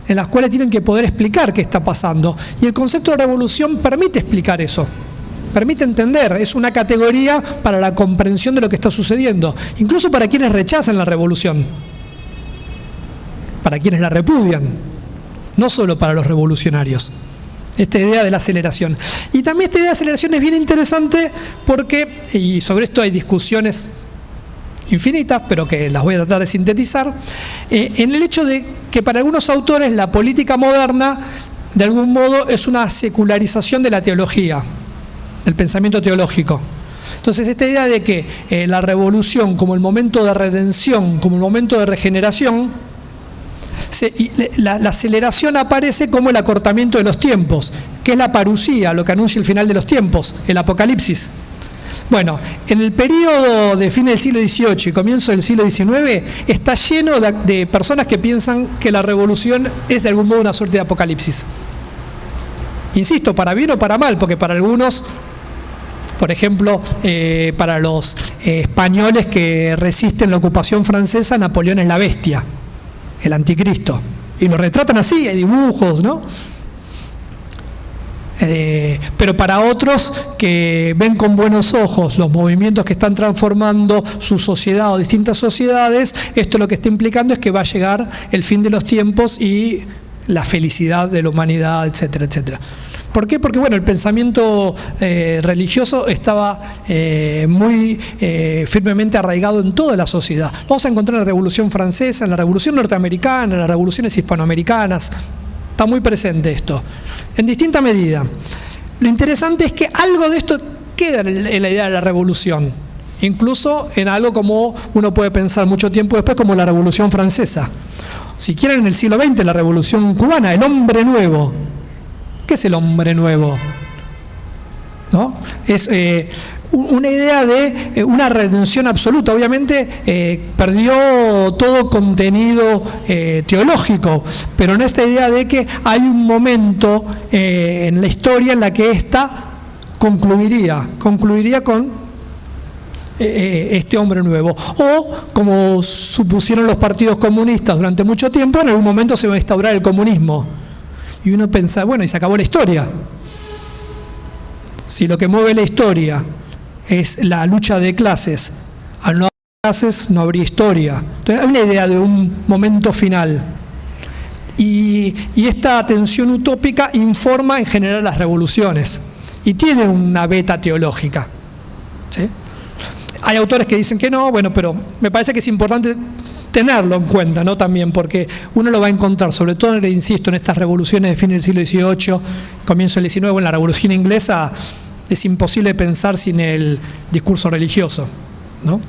en las cuales tienen que poder explicar qué está pasando. Y el concepto de revolución permite explicar eso, permite entender, es una categoría para la comprensión de lo que está sucediendo, incluso para quienes rechazan la revolución, para quienes la repudian, no solo para los revolucionarios. Esta idea de la aceleración. Y también esta idea de aceleración es bien interesante porque, y sobre esto hay discusiones infinitas, pero que las voy a tratar de sintetizar, en el hecho de que para algunos autores la política moderna, de algún modo, es una secularización de la teología, del pensamiento teológico. Entonces, esta idea de que la revolución como el momento de redención, como el momento de regeneración, la aceleración aparece como el acortamiento de los tiempos, que es la parusía, lo que anuncia el final de los tiempos, el apocalipsis. Bueno, en el periodo de fin del siglo XVIII y comienzo del siglo XIX está lleno de personas que piensan que la revolución es de algún modo una suerte de apocalipsis. Insisto, para bien o para mal, porque para algunos, por ejemplo, para los españoles que resisten la ocupación francesa, Napoleón es la bestia, el anticristo. Y lo retratan así, hay dibujos, ¿no? Pero para otros que ven con buenos ojos los movimientos que están transformando su sociedad o distintas sociedades, esto lo que está implicando es que va a llegar el fin de los tiempos y la felicidad de la humanidad, etcétera, etcétera. ¿Por qué? Porque bueno, el pensamiento religioso estaba muy firmemente arraigado en toda la sociedad. Vamos a encontrar en la Revolución Francesa, en la Revolución Norteamericana, en las revoluciones hispanoamericanas. Está muy presente esto, en distinta medida. Lo interesante es que algo de esto queda en la idea de la revolución, incluso en algo como uno puede pensar mucho tiempo después, como la Revolución Francesa. Si quieren, en el siglo XX, la Revolución Cubana, el hombre nuevo. ¿Qué es el hombre nuevo? ¿No? Es una idea de una redención absoluta. Obviamente perdió todo contenido teológico, pero en esta idea de que hay un momento en la historia en la que ésta concluiría con este hombre nuevo. O, como supusieron los partidos comunistas durante mucho tiempo, en algún momento se va a instaurar el comunismo. Y uno piensa, bueno, y se acabó la historia. Si lo que mueve la historia es la lucha de clases, al no haber clases no habría historia. Entonces hay una idea de un momento final. Y esta tensión utópica informa en general las revoluciones. Y tiene una beta teológica. ¿Sí? Hay autores que dicen que no, bueno, pero me parece que es importante tenerlo en cuenta, ¿no? También, porque uno lo va a encontrar, sobre todo, insisto, en estas revoluciones de fin del siglo XVIII, comienzo del XIX, en la Revolución Inglesa, es imposible pensar sin el discurso religioso, ¿no?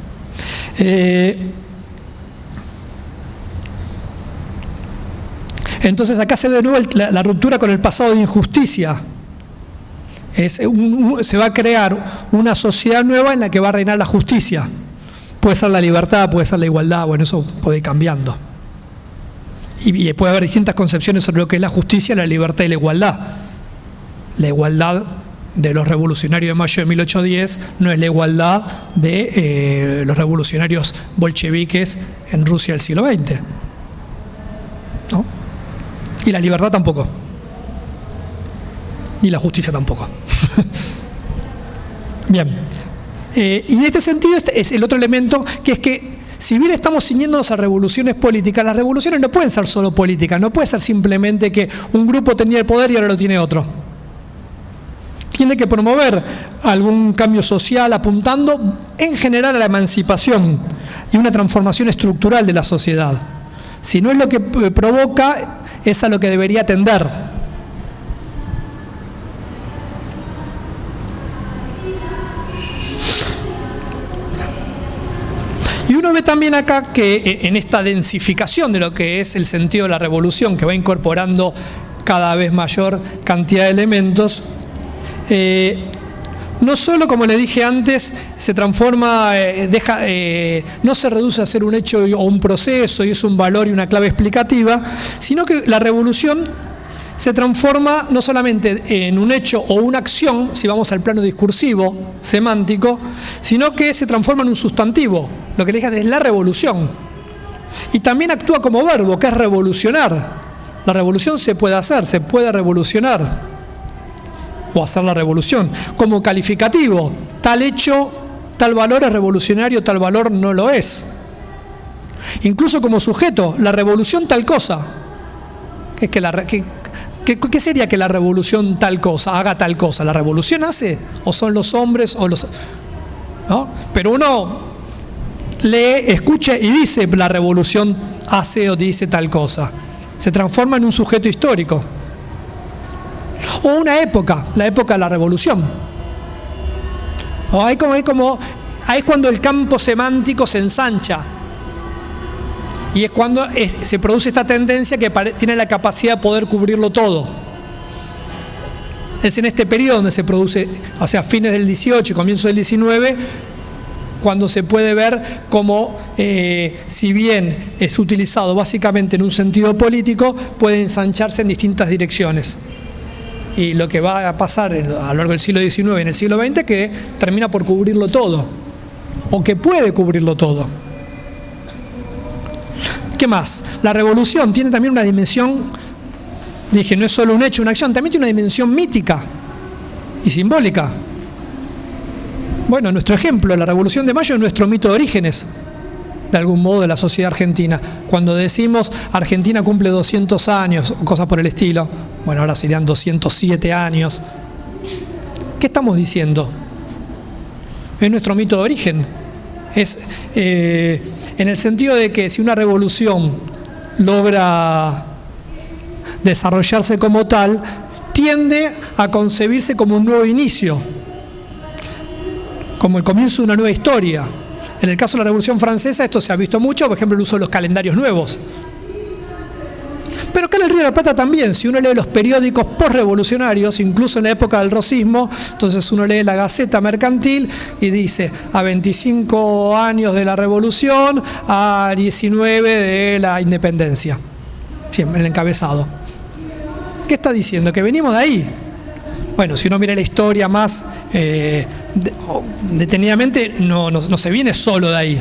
Entonces acá se ve de nuevo la ruptura con el pasado de injusticia. Se va a crear una sociedad nueva en la que va a reinar la justicia. Puede ser la libertad, puede ser la igualdad, bueno, eso puede ir cambiando. Y puede haber distintas concepciones sobre lo que es la justicia, la libertad y la igualdad. La igualdad de los revolucionarios de mayo de 1810 no es la igualdad de los revolucionarios bolcheviques en Rusia del siglo XX, ¿no? Y la libertad tampoco. Y la justicia tampoco. Bien. Y en este sentido es el otro elemento, que es que si bien estamos ciñéndonos a revoluciones políticas, las revoluciones no pueden ser solo políticas, no puede ser simplemente que un grupo tenía el poder y ahora lo tiene otro. tiene que promover algún cambio social apuntando en general a la emancipación y una transformación estructural de la sociedad. Si no es lo que provoca, es a lo que debería tender. Y uno ve también acá que en esta densificación de lo que es el sentido de la revolución, que va incorporando cada vez mayor cantidad de elementos, no solo, como le dije antes, se transforma, no se reduce a ser un hecho o un proceso y es un valor y una clave explicativa, sino que la revolución se transforma no solamente en un hecho o una acción, si vamos al plano discursivo, semántico, sino que se transforma en un sustantivo. Lo que le dije es la revolución. Y también actúa como verbo, que es revolucionar. La revolución se puede hacer, se puede revolucionar. O hacer la revolución. Como calificativo, tal hecho, tal valor es revolucionario, tal valor no lo es. Incluso como sujeto, la revolución tal cosa. ¿Qué sería que la revolución tal cosa, haga tal cosa? ¿La revolución hace? ¿O son los hombres? ¿No? Pero uno lee, escucha y dice la revolución hace o dice tal cosa. Se transforma en un sujeto histórico. O una época, la época de la revolución. O ahí es cuando el campo semántico se ensancha. Y es cuando se produce esta tendencia que tiene la capacidad de poder cubrirlo todo. Es en este periodo donde se produce, o sea, fines del 18 y comienzo del 19, cuando se puede ver cómo, si bien es utilizado básicamente en un sentido político, puede ensancharse en distintas direcciones. Y lo que va a pasar a lo largo del siglo XIX y en el siglo XX, que termina por cubrirlo todo, o que puede cubrirlo todo. ¿Qué más? La revolución tiene también una dimensión, dije, no es solo un hecho, una acción, también tiene una dimensión mítica y simbólica. Bueno, nuestro ejemplo, la Revolución de Mayo es nuestro mito de orígenes, de algún modo, de la sociedad argentina. Cuando decimos Argentina cumple 200 años, o cosas por el estilo, bueno, ahora serían 207 años. ¿Qué estamos diciendo? Es nuestro mito de origen. Es en el sentido de que si una revolución logra desarrollarse como tal, tiende a concebirse como un nuevo inicio, como el comienzo de una nueva historia. En el caso de la Revolución Francesa esto se ha visto mucho, por ejemplo el uso de los calendarios nuevos. Pero acá en el Río de la Plata también, si uno lee los periódicos postrevolucionarios, incluso en la época del rosismo, entonces uno lee la Gaceta Mercantil y dice a 25 años de la Revolución, a 19 de la Independencia. Siempre el encabezado. ¿Qué está diciendo? Que venimos de ahí. Bueno, si uno mira la historia más detenidamente, no se viene solo de ahí.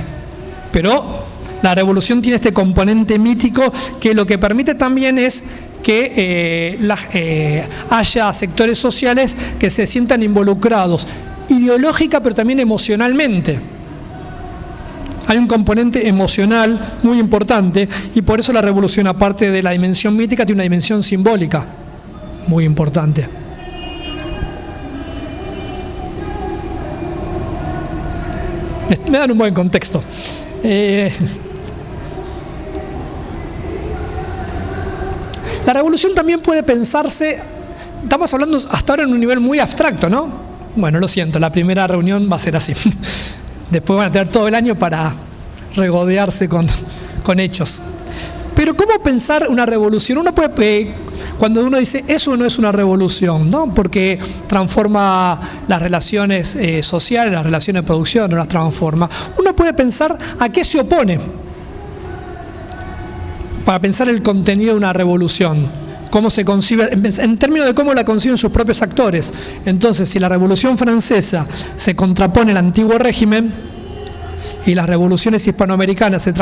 Pero la revolución tiene este componente mítico que lo que permite también es que haya sectores sociales que se sientan involucrados ideológica pero también emocionalmente. Hay un componente emocional muy importante y por eso la revolución, aparte de la dimensión mítica, tiene una dimensión simbólica muy importante. Me dan un buen contexto. La revolución también puede pensarse, estamos hablando hasta ahora en un nivel muy abstracto, ¿no? Bueno, lo siento, la primera reunión va a ser así. Después van a tener todo el año para regodearse con hechos. Pero ¿cómo pensar una revolución? Uno puede, cuando uno dice eso no es una revolución, ¿no? Porque transforma las relaciones sociales, las relaciones de producción, no las transforma. Uno puede pensar a qué se opone para pensar el contenido de una revolución, cómo se concibe, en términos de cómo la conciben sus propios actores. Entonces, si la Revolución Francesa se contrapone al antiguo régimen y las revoluciones hispanoamericanas se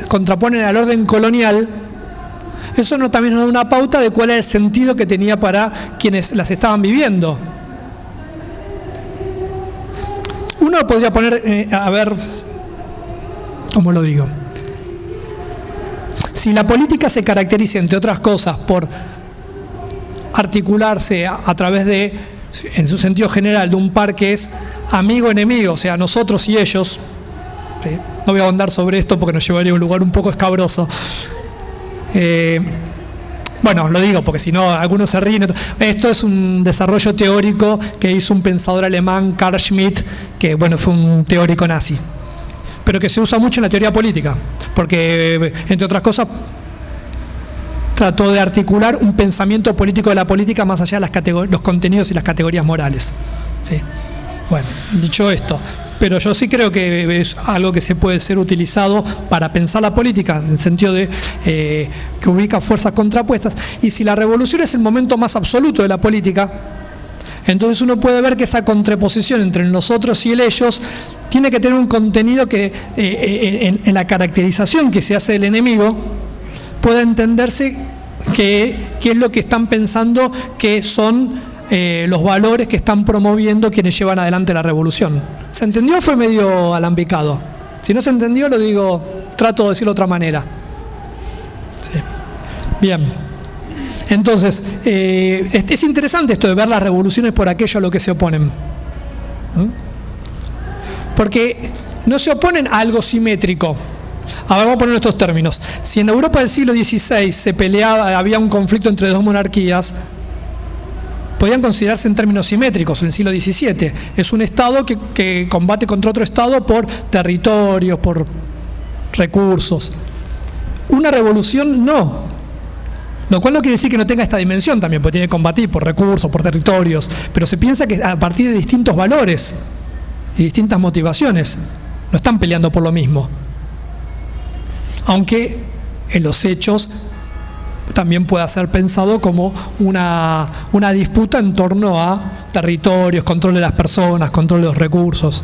contraponen al orden colonial, eso también nos da una pauta de cuál era el sentido que tenía para quienes las estaban viviendo. Uno podría poner, a ver, ¿cómo lo digo? Si la política se caracteriza, entre otras cosas, por articularse a través de en su sentido general, de un par que es amigo-enemigo, o sea, nosotros y ellos. ¿Sí? No voy a ahondar sobre esto porque nos llevaría a un lugar un poco escabroso. Bueno, lo digo porque si no, algunos se ríen. Esto es un desarrollo teórico que hizo un pensador alemán, Carl Schmitt, que bueno, fue un teórico nazi, pero que se usa mucho en la teoría política, porque, entre otras cosas, trató de articular un pensamiento político de la política más allá de los contenidos y las categorías morales. ¿Sí? Bueno, dicho esto, pero yo sí creo que es algo que se puede ser utilizado para pensar la política, en el sentido de que ubica fuerzas contrapuestas. Y si la revolución es el momento más absoluto de la política, entonces uno puede ver que esa contraposición entre el nosotros y el ellos tiene que tener un contenido que en la caracterización que se hace del enemigo pueda entenderse qué es lo que están pensando que son los valores que están promoviendo quienes llevan adelante la revolución. ¿Se entendió o fue medio alambicado? Si no se entendió, lo digo, trato de decirlo de otra manera. Sí. Bien. Entonces, es interesante esto de ver las revoluciones por aquello a lo que se oponen. Porque no se oponen a algo simétrico. Ahora vamos a poner estos términos. Si en Europa del siglo XVI se peleaba, había un conflicto entre dos monarquías, podían considerarse en términos simétricos en el siglo XVII. Es un Estado que combate contra otro Estado por territorios, por recursos. Una revolución no. Lo cual no quiere decir que no tenga esta dimensión también, porque tiene que combatir por recursos, por territorios, pero se piensa que a partir de distintos valores y distintas motivaciones, no están peleando por lo mismo. Aunque en los hechos también pueda ser pensado como una disputa en torno a territorios, control de las personas, control de los recursos.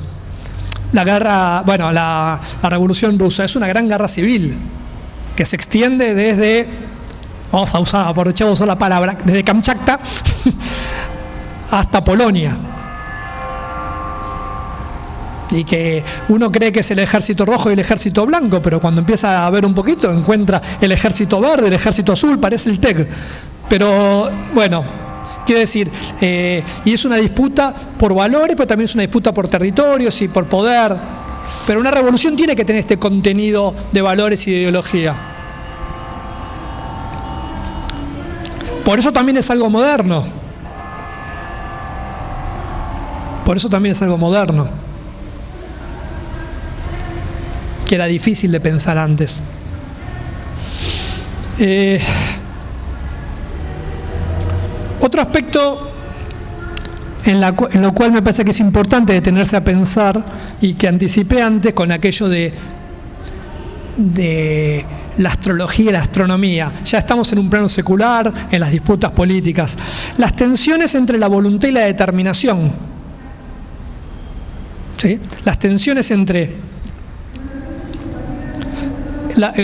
La revolución rusa es una gran guerra civil que se extiende desde, aprovechamos a usar la palabra, desde Kamchatka hasta Polonia. Y que uno cree que es el ejército rojo y el ejército blanco, pero cuando empieza a ver un poquito encuentra el ejército verde, el ejército azul, parece el TEG. Pero bueno, quiero decir, y es una disputa por valores, pero también es una disputa por territorios y por poder. Pero una revolución tiene que tener este contenido de valores y de ideología. Por eso también es algo moderno. Por eso también es algo moderno. Que era difícil de pensar antes. Otro aspecto en lo cual me parece que es importante detenerse a pensar y que anticipé antes con aquello de la astrología y la astronomía. Ya estamos en un plano secular, en las disputas políticas. Las tensiones entre la voluntad y la determinación. ¿Sí? Las tensiones entre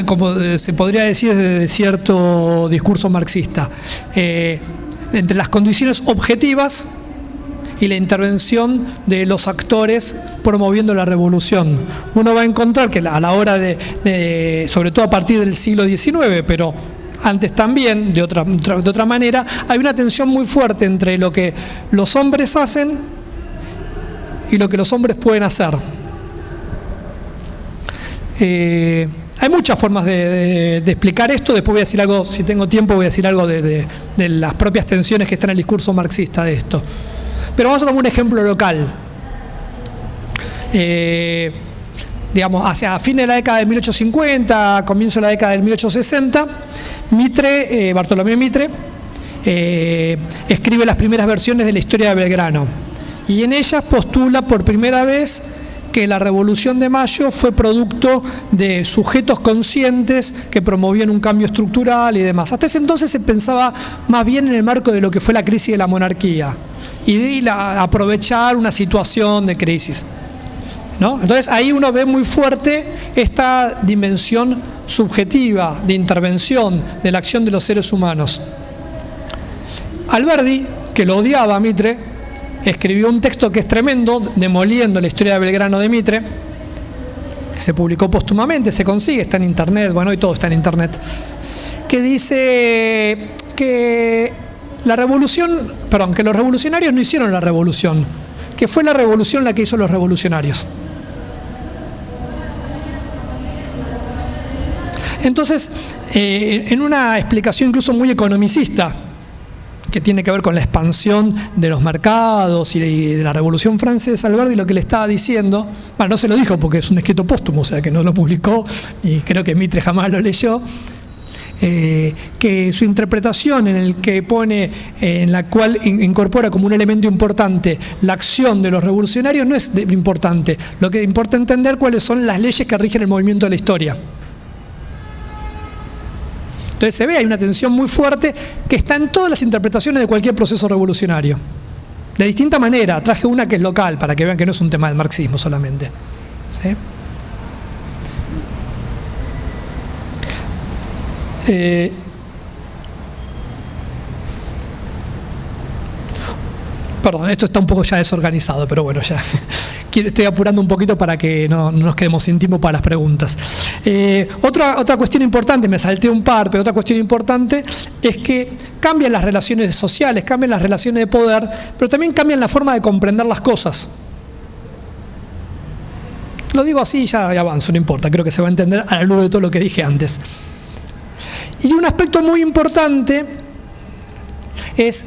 como se podría decir desde cierto discurso marxista, entre las condiciones objetivas y la intervención de los actores promoviendo la revolución. Uno va a encontrar que a la hora de sobre todo a partir del siglo XIX, pero antes también, de otra manera, hay una tensión muy fuerte entre lo que los hombres hacen y lo que los hombres pueden hacer. Hay muchas formas de explicar esto. Después voy a decir algo, si tengo tiempo, voy a decir algo de las propias tensiones que están en el discurso marxista de esto. Pero vamos a tomar un ejemplo local. Digamos, hacia fines de la década de 1850, comienzo de la década del 1860, Bartolomé Mitre, escribe las primeras versiones de la historia de Belgrano. Y en ellas postula por primera vez que la Revolución de Mayo fue producto de sujetos conscientes que promovían un cambio estructural y demás. Hasta ese entonces se pensaba más bien en el marco de lo que fue la crisis de la monarquía y de aprovechar una situación de crisis, ¿no? Entonces ahí uno ve muy fuerte esta dimensión subjetiva de intervención de la acción de los seres humanos. Alberdi, que lo odiaba a Mitre, escribió un texto que es tremendo, demoliendo la historia de Belgrano de Mitre, que se publicó póstumamente, se consigue, está en internet, bueno, hoy todo está en internet, que dice que que los revolucionarios no hicieron la revolución, que fue la revolución la que hizo los revolucionarios. Entonces, en una explicación incluso muy economicista, que tiene que ver con la expansión de los mercados y de la Revolución Francesa, Alberdi lo que le estaba diciendo, bueno, no se lo dijo porque es un escrito póstumo, o sea que no lo publicó y creo que Mitre jamás lo leyó, que su interpretación en la cual incorpora como un elemento importante la acción de los revolucionarios no es importante. Lo que importa entender cuáles son las leyes que rigen el movimiento de la historia. Entonces se ve, hay una tensión muy fuerte que está en todas las interpretaciones de cualquier proceso revolucionario. De distinta manera, traje una que es local, para que vean que no es un tema del marxismo solamente. ¿Sí? Perdón, esto está un poco ya desorganizado, pero bueno, ya estoy apurando un poquito para que no nos quedemos sin tiempo para las preguntas. Otra cuestión importante, me salté un par, pero otra cuestión importante es que cambian las relaciones sociales, cambian las relaciones de poder, pero también cambian la forma de comprender las cosas. Lo digo así y ya avanzo, no importa, creo que se va a entender a la luz de todo lo que dije antes. Y un aspecto muy importante es,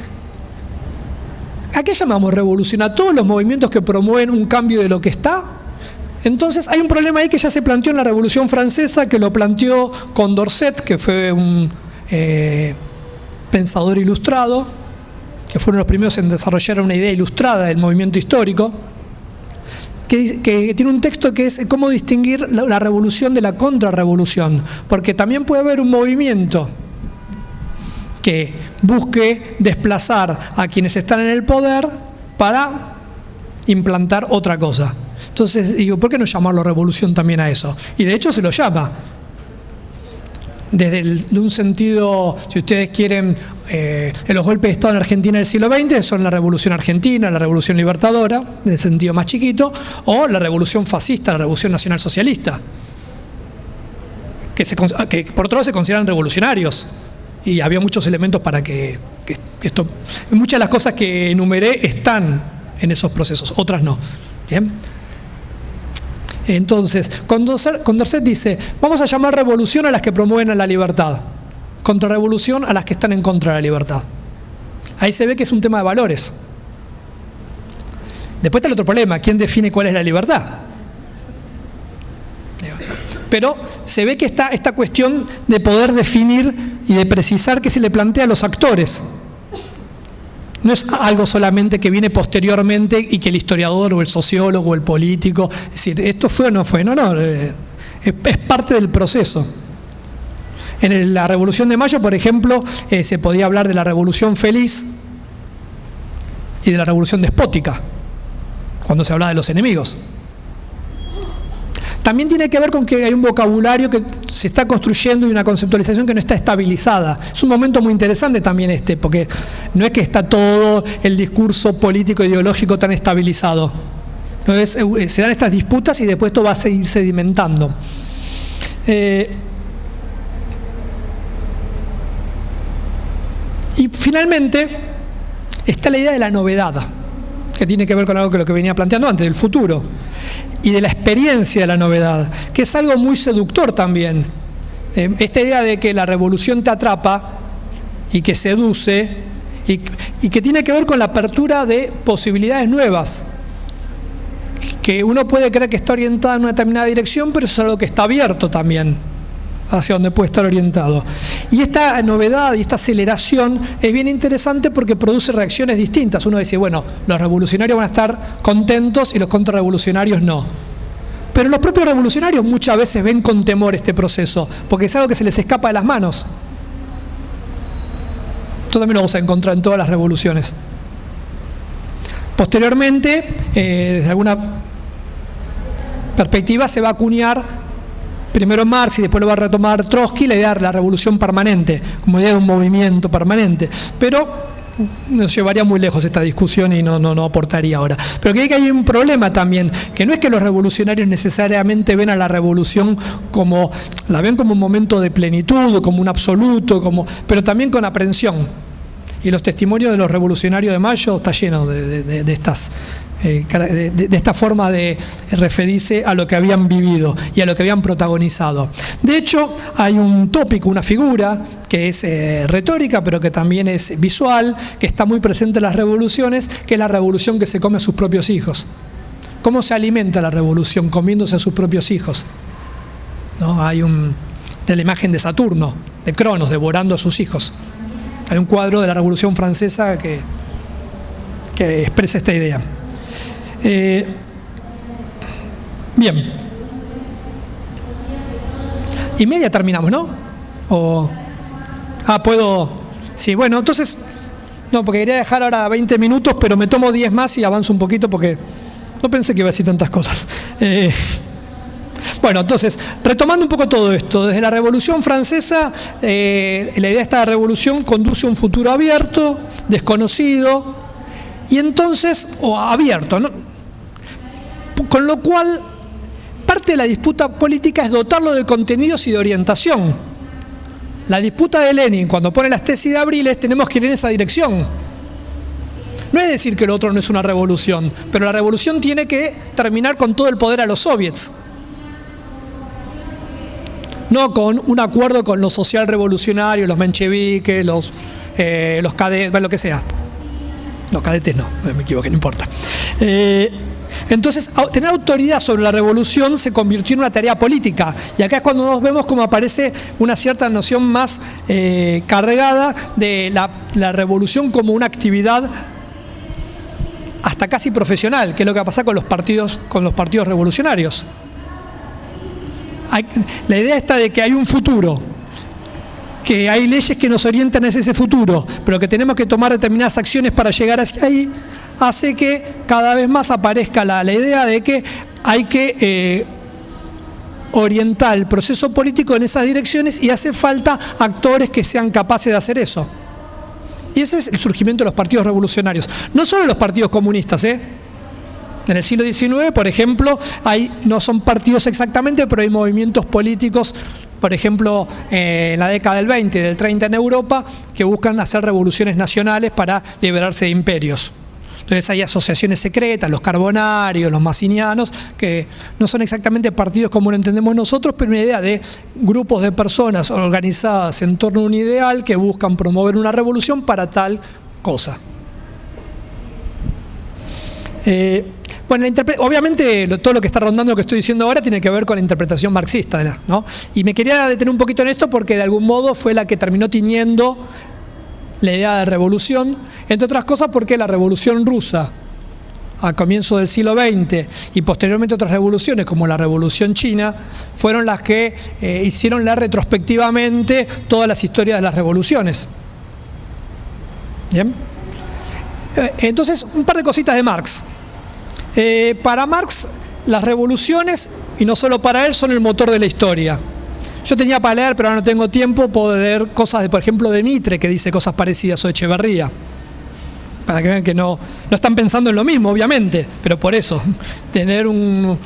¿a qué llamamos revolución? ¿A todos los movimientos que promueven un cambio de lo que está? Entonces hay un problema ahí que ya se planteó en la Revolución Francesa, que lo planteó Condorcet, que fue un pensador ilustrado, que fueron los primeros en desarrollar una idea ilustrada del movimiento histórico, que tiene un texto que es cómo distinguir la revolución de la contrarrevolución, porque también puede haber un movimiento que busque desplazar a quienes están en el poder para implantar otra cosa. Entonces digo, ¿por qué no llamarlo revolución también a eso? Y de hecho se lo llama. Desde un sentido, si ustedes quieren, los golpes de Estado en Argentina del siglo XX son la Revolución Argentina, la Revolución Libertadora, en el sentido más chiquito, o la Revolución Fascista, la Revolución Nacional Socialista, que por otro lado se consideran revolucionarios. Y había muchos elementos para que esto... Muchas de las cosas que enumeré están en esos procesos, otras no. ¿Bien? Entonces, Condorcet dice, vamos a llamar revolución a las que promueven la libertad, contrarrevolución a las que están en contra de la libertad. Ahí se ve que es un tema de valores. Después está el otro problema, ¿quién define cuál es la libertad? Pero se ve que está esta cuestión de poder definir y de precisar qué se le plantea a los actores. No es algo solamente que viene posteriormente y que el historiador o el sociólogo o el político, es decir, ¿esto fue o no fue? No, es parte del proceso. En la Revolución de Mayo, por ejemplo, se podía hablar de la Revolución Feliz y de la Revolución Despótica, cuando se hablaba de los enemigos. También tiene que ver con que hay un vocabulario que se está construyendo y una conceptualización que no está estabilizada. Es un momento muy interesante también porque no es que está todo el discurso político e ideológico tan estabilizado. Entonces, se dan estas disputas y después esto va a seguir sedimentando. Y finalmente está la idea de la novedad, que tiene que ver con algo que lo que venía planteando antes, del futuro. Y de la experiencia de la novedad, que es algo muy seductor también. Esta idea de que la revolución te atrapa y que seduce y que tiene que ver con la apertura de posibilidades nuevas, que uno puede creer que está orientada en una determinada dirección, pero eso es algo que está abierto también hacia donde puede estar orientado. Y esta novedad y esta aceleración es bien interesante porque produce reacciones distintas. Uno dice, bueno, los revolucionarios van a estar contentos y los contrarrevolucionarios no. Pero los propios revolucionarios muchas veces ven con temor este proceso, porque es algo que se les escapa de las manos. Esto también lo vamos a encontrar en todas las revoluciones. Posteriormente, desde alguna perspectiva, se va a acuñar primero Marx y después lo va a retomar Trotsky, la idea de la revolución permanente, como idea de un movimiento permanente. Pero nos llevaría muy lejos esta discusión y no aportaría ahora. Pero que hay un problema también, que no es que los revolucionarios necesariamente ven a la revolución la ven como un momento de plenitud, como un absoluto, pero también con aprensión. Y los testimonios de los revolucionarios de Mayo está lleno de esta forma de referirse a lo que habían vivido y a lo que habían protagonizado. De hecho, hay un tópico, una figura que es retórica, pero que también es visual, que está muy presente en las revoluciones, que es la revolución que se come a sus propios hijos. ¿Cómo se alimenta la revolución? Comiéndose a sus propios hijos, ¿no? Hay de la imagen de Saturno, de Cronos, devorando a sus hijos. Hay un cuadro de la Revolución Francesa que expresa esta idea. Bien. Y media terminamos, ¿no? Puedo... Sí, bueno, entonces... No, porque quería dejar ahora 20 minutos, pero me tomo 10 más y avanzo un poquito porque no pensé que iba a decir tantas cosas. Bueno, entonces, retomando un poco todo esto, desde la Revolución Francesa, la idea de esta revolución conduce a un futuro abierto, desconocido, y entonces, o abierto, ¿no? Con lo cual, parte de la disputa política es dotarlo de contenidos y de orientación. La disputa de Lenin, cuando pone las tesis de Abril, tenemos que ir en esa dirección. No es decir que lo otro no es una revolución, pero la revolución tiene que terminar con todo el poder a los soviets. No con un acuerdo con los social revolucionarios, los mencheviques, los cadetes, lo que sea. Los cadetes no, me equivoqué, no importa. Entonces, tener autoridad sobre la revolución se convirtió en una tarea política. Y acá es cuando nos vemos como aparece una cierta noción más cargada de la revolución como una actividad hasta casi profesional, que es lo que va a pasar con los partidos revolucionarios. La idea está de que hay un futuro, que hay leyes que nos orientan hacia ese futuro, pero que tenemos que tomar determinadas acciones para llegar hacia ahí, hace que cada vez más aparezca la idea de que hay que orientar el proceso político en esas direcciones y hace falta actores que sean capaces de hacer eso. Y ese es el surgimiento de los partidos revolucionarios. No solo los partidos comunistas, En el siglo XIX, por ejemplo, no son partidos exactamente, pero hay movimientos políticos, por ejemplo, en la década del 20 y del 30 en Europa, que buscan hacer revoluciones nacionales para liberarse de imperios. Entonces hay asociaciones secretas, los carbonarios, los massinianos, que no son exactamente partidos como lo entendemos nosotros, pero una idea de grupos de personas organizadas en torno a un ideal que buscan promover una revolución para tal cosa. Bueno, obviamente todo lo que está rondando lo que estoy diciendo ahora tiene que ver con la interpretación marxista, ¿no? Y me quería detener un poquito en esto porque de algún modo fue la que terminó tiñendo la idea de revolución, entre otras cosas porque la revolución rusa a comienzos del siglo XX y posteriormente otras revoluciones como la revolución china fueron las que hicieron leer retrospectivamente todas las historias de las revoluciones. ¿Bien? Entonces, un par de cositas de Marx. Para Marx, las revoluciones, y no solo para él, son el motor de la historia. Yo tenía para leer, pero ahora no tengo tiempo, puedo leer cosas, por ejemplo, de Mitre, que dice cosas parecidas, o de Echeverría. Para que vean que no están pensando en lo mismo, obviamente, pero por eso, tener una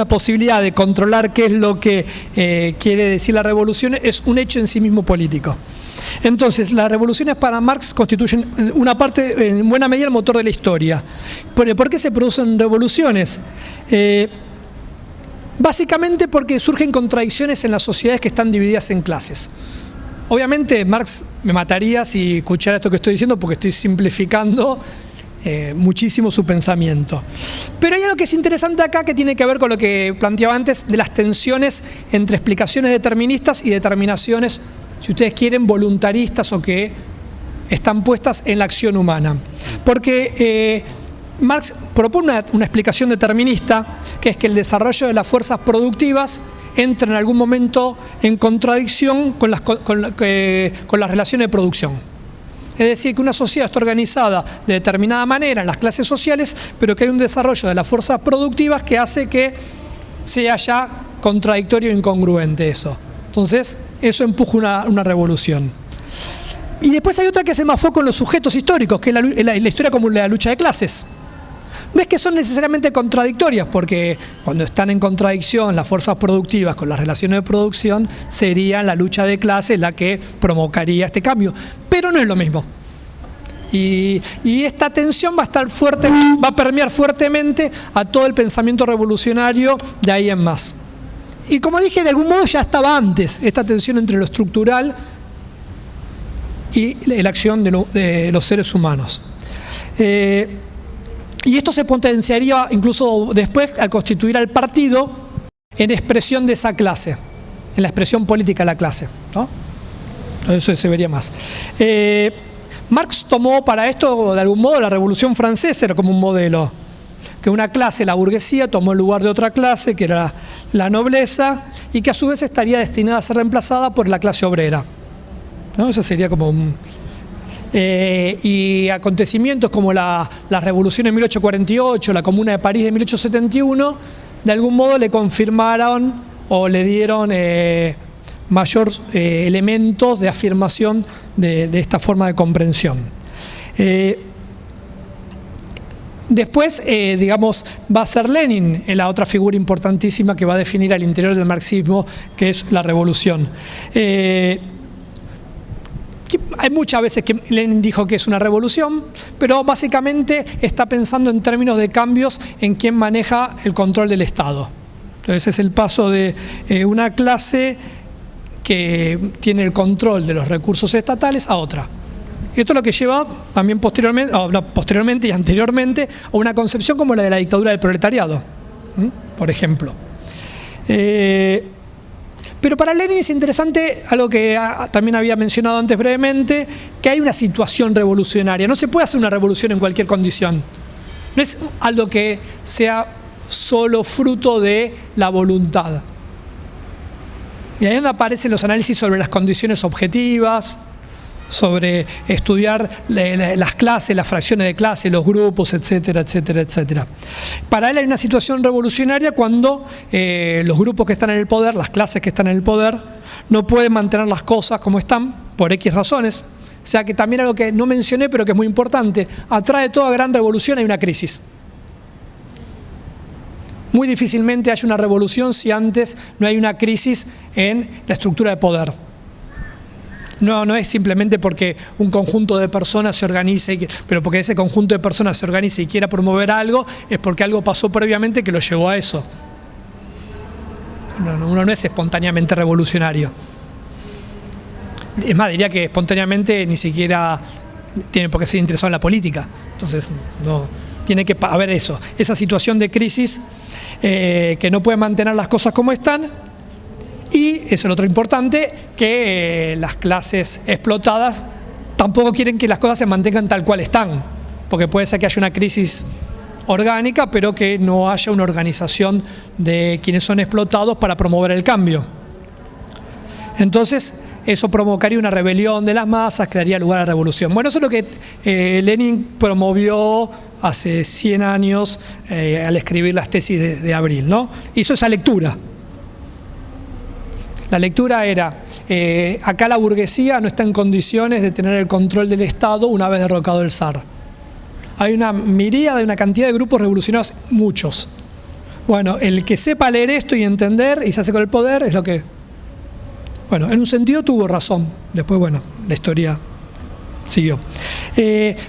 posibilidad de controlar qué es lo que quiere decir la revolución es un hecho en sí mismo político. Entonces, las revoluciones para Marx constituyen una parte, en buena medida, el motor de la historia. ¿Por qué se producen revoluciones? Básicamente porque surgen contradicciones en las sociedades que están divididas en clases. Obviamente, Marx me mataría si escuchara esto que estoy diciendo porque estoy simplificando muchísimo su pensamiento. Pero hay algo que es interesante acá que tiene que ver con lo que planteaba antes de las tensiones entre explicaciones deterministas y determinaciones, si ustedes quieren, voluntaristas o que están puestas en la acción humana. Porque Marx propone una explicación determinista, que es que el desarrollo de las fuerzas productivas entra en algún momento en contradicción con las relaciones de producción. Es decir, que una sociedad está organizada de determinada manera en las clases sociales, pero que hay un desarrollo de las fuerzas productivas que hace que sea ya contradictorio e incongruente eso. Entonces, eso empuja una revolución. Y después hay otra que hace más foco en los sujetos históricos, que es la historia como la lucha de clases. No es que son necesariamente contradictorias, porque cuando están en contradicción las fuerzas productivas con las relaciones de producción, sería la lucha de clases la que provocaría este cambio, pero no es lo mismo. Y esta tensión va a estar fuerte, va a permear fuertemente a todo el pensamiento revolucionario de ahí en más. Y como dije, de algún modo ya estaba antes esta tensión entre lo estructural y la acción de los seres humanos. Y esto se potenciaría incluso después al constituir al partido en expresión de esa clase, en la expresión política de la clase, ¿no? Eso se vería más. Marx tomó para esto, de algún modo, la Revolución Francesa era como un modelo, que una clase, la burguesía, tomó el lugar de otra clase, que era la nobleza, y que a su vez estaría destinada a ser reemplazada por la clase obrera, ¿no? Eso sería como un... y acontecimientos como la Revolución en 1848, la Comuna de París de 1871, de algún modo le confirmaron o le dieron mayores elementos de afirmación de esta forma de comprensión. Después, digamos, va a ser Lenin la otra figura importantísima que va a definir al interior del marxismo, que es la revolución. Hay muchas veces que Lenin dijo que es una revolución, pero básicamente está pensando en términos de cambios en quién maneja el control del Estado. Entonces es el paso de una clase que tiene el control de los recursos estatales a otra. Y esto es lo que lleva también posteriormente y anteriormente a una concepción como la de la dictadura del proletariado, por ejemplo. Pero para Lenin es interesante algo que también había mencionado antes brevemente, que hay una situación revolucionaria. No se puede hacer una revolución en cualquier condición. No es algo que sea solo fruto de la voluntad. Y ahí es donde aparecen los análisis sobre las condiciones objetivas, sobre estudiar las clases, las fracciones de clase, los grupos, etcétera, etcétera, etcétera. Para él hay una situación revolucionaria cuando los grupos que están en el poder, las clases que están en el poder, no pueden mantener las cosas como están, por X razones. O sea que también algo que no mencioné, pero que es muy importante, atrás de toda gran revolución hay una crisis. Muy difícilmente hay una revolución si antes no hay una crisis en la estructura de poder. No es simplemente porque un conjunto de personas se organice, pero porque ese conjunto de personas se organice y quiera promover algo, es porque algo pasó previamente que lo llevó a eso. Uno no es espontáneamente revolucionario. Es más, diría que espontáneamente ni siquiera tiene por qué ser interesado en la política. Entonces, no tiene que haber eso, esa situación de crisis que no puede mantener las cosas como están. Y eso es lo otro importante, que las clases explotadas tampoco quieren que las cosas se mantengan tal cual están, porque puede ser que haya una crisis orgánica, pero que no haya una organización de quienes son explotados para promover el cambio. Entonces, eso provocaría una rebelión de las masas que daría lugar a la revolución. Bueno, eso es lo que Lenin promovió hace 100 años al escribir las tesis de Abril, ¿no? Hizo esa lectura. La lectura era, acá la burguesía no está en condiciones de tener el control del Estado una vez derrocado el zar. Hay una miríada, una cantidad de grupos revolucionarios, muchos. Bueno, el que sepa leer esto y entender y se hace con el poder es lo que... Bueno, en un sentido tuvo razón. Después, bueno, la historia siguió.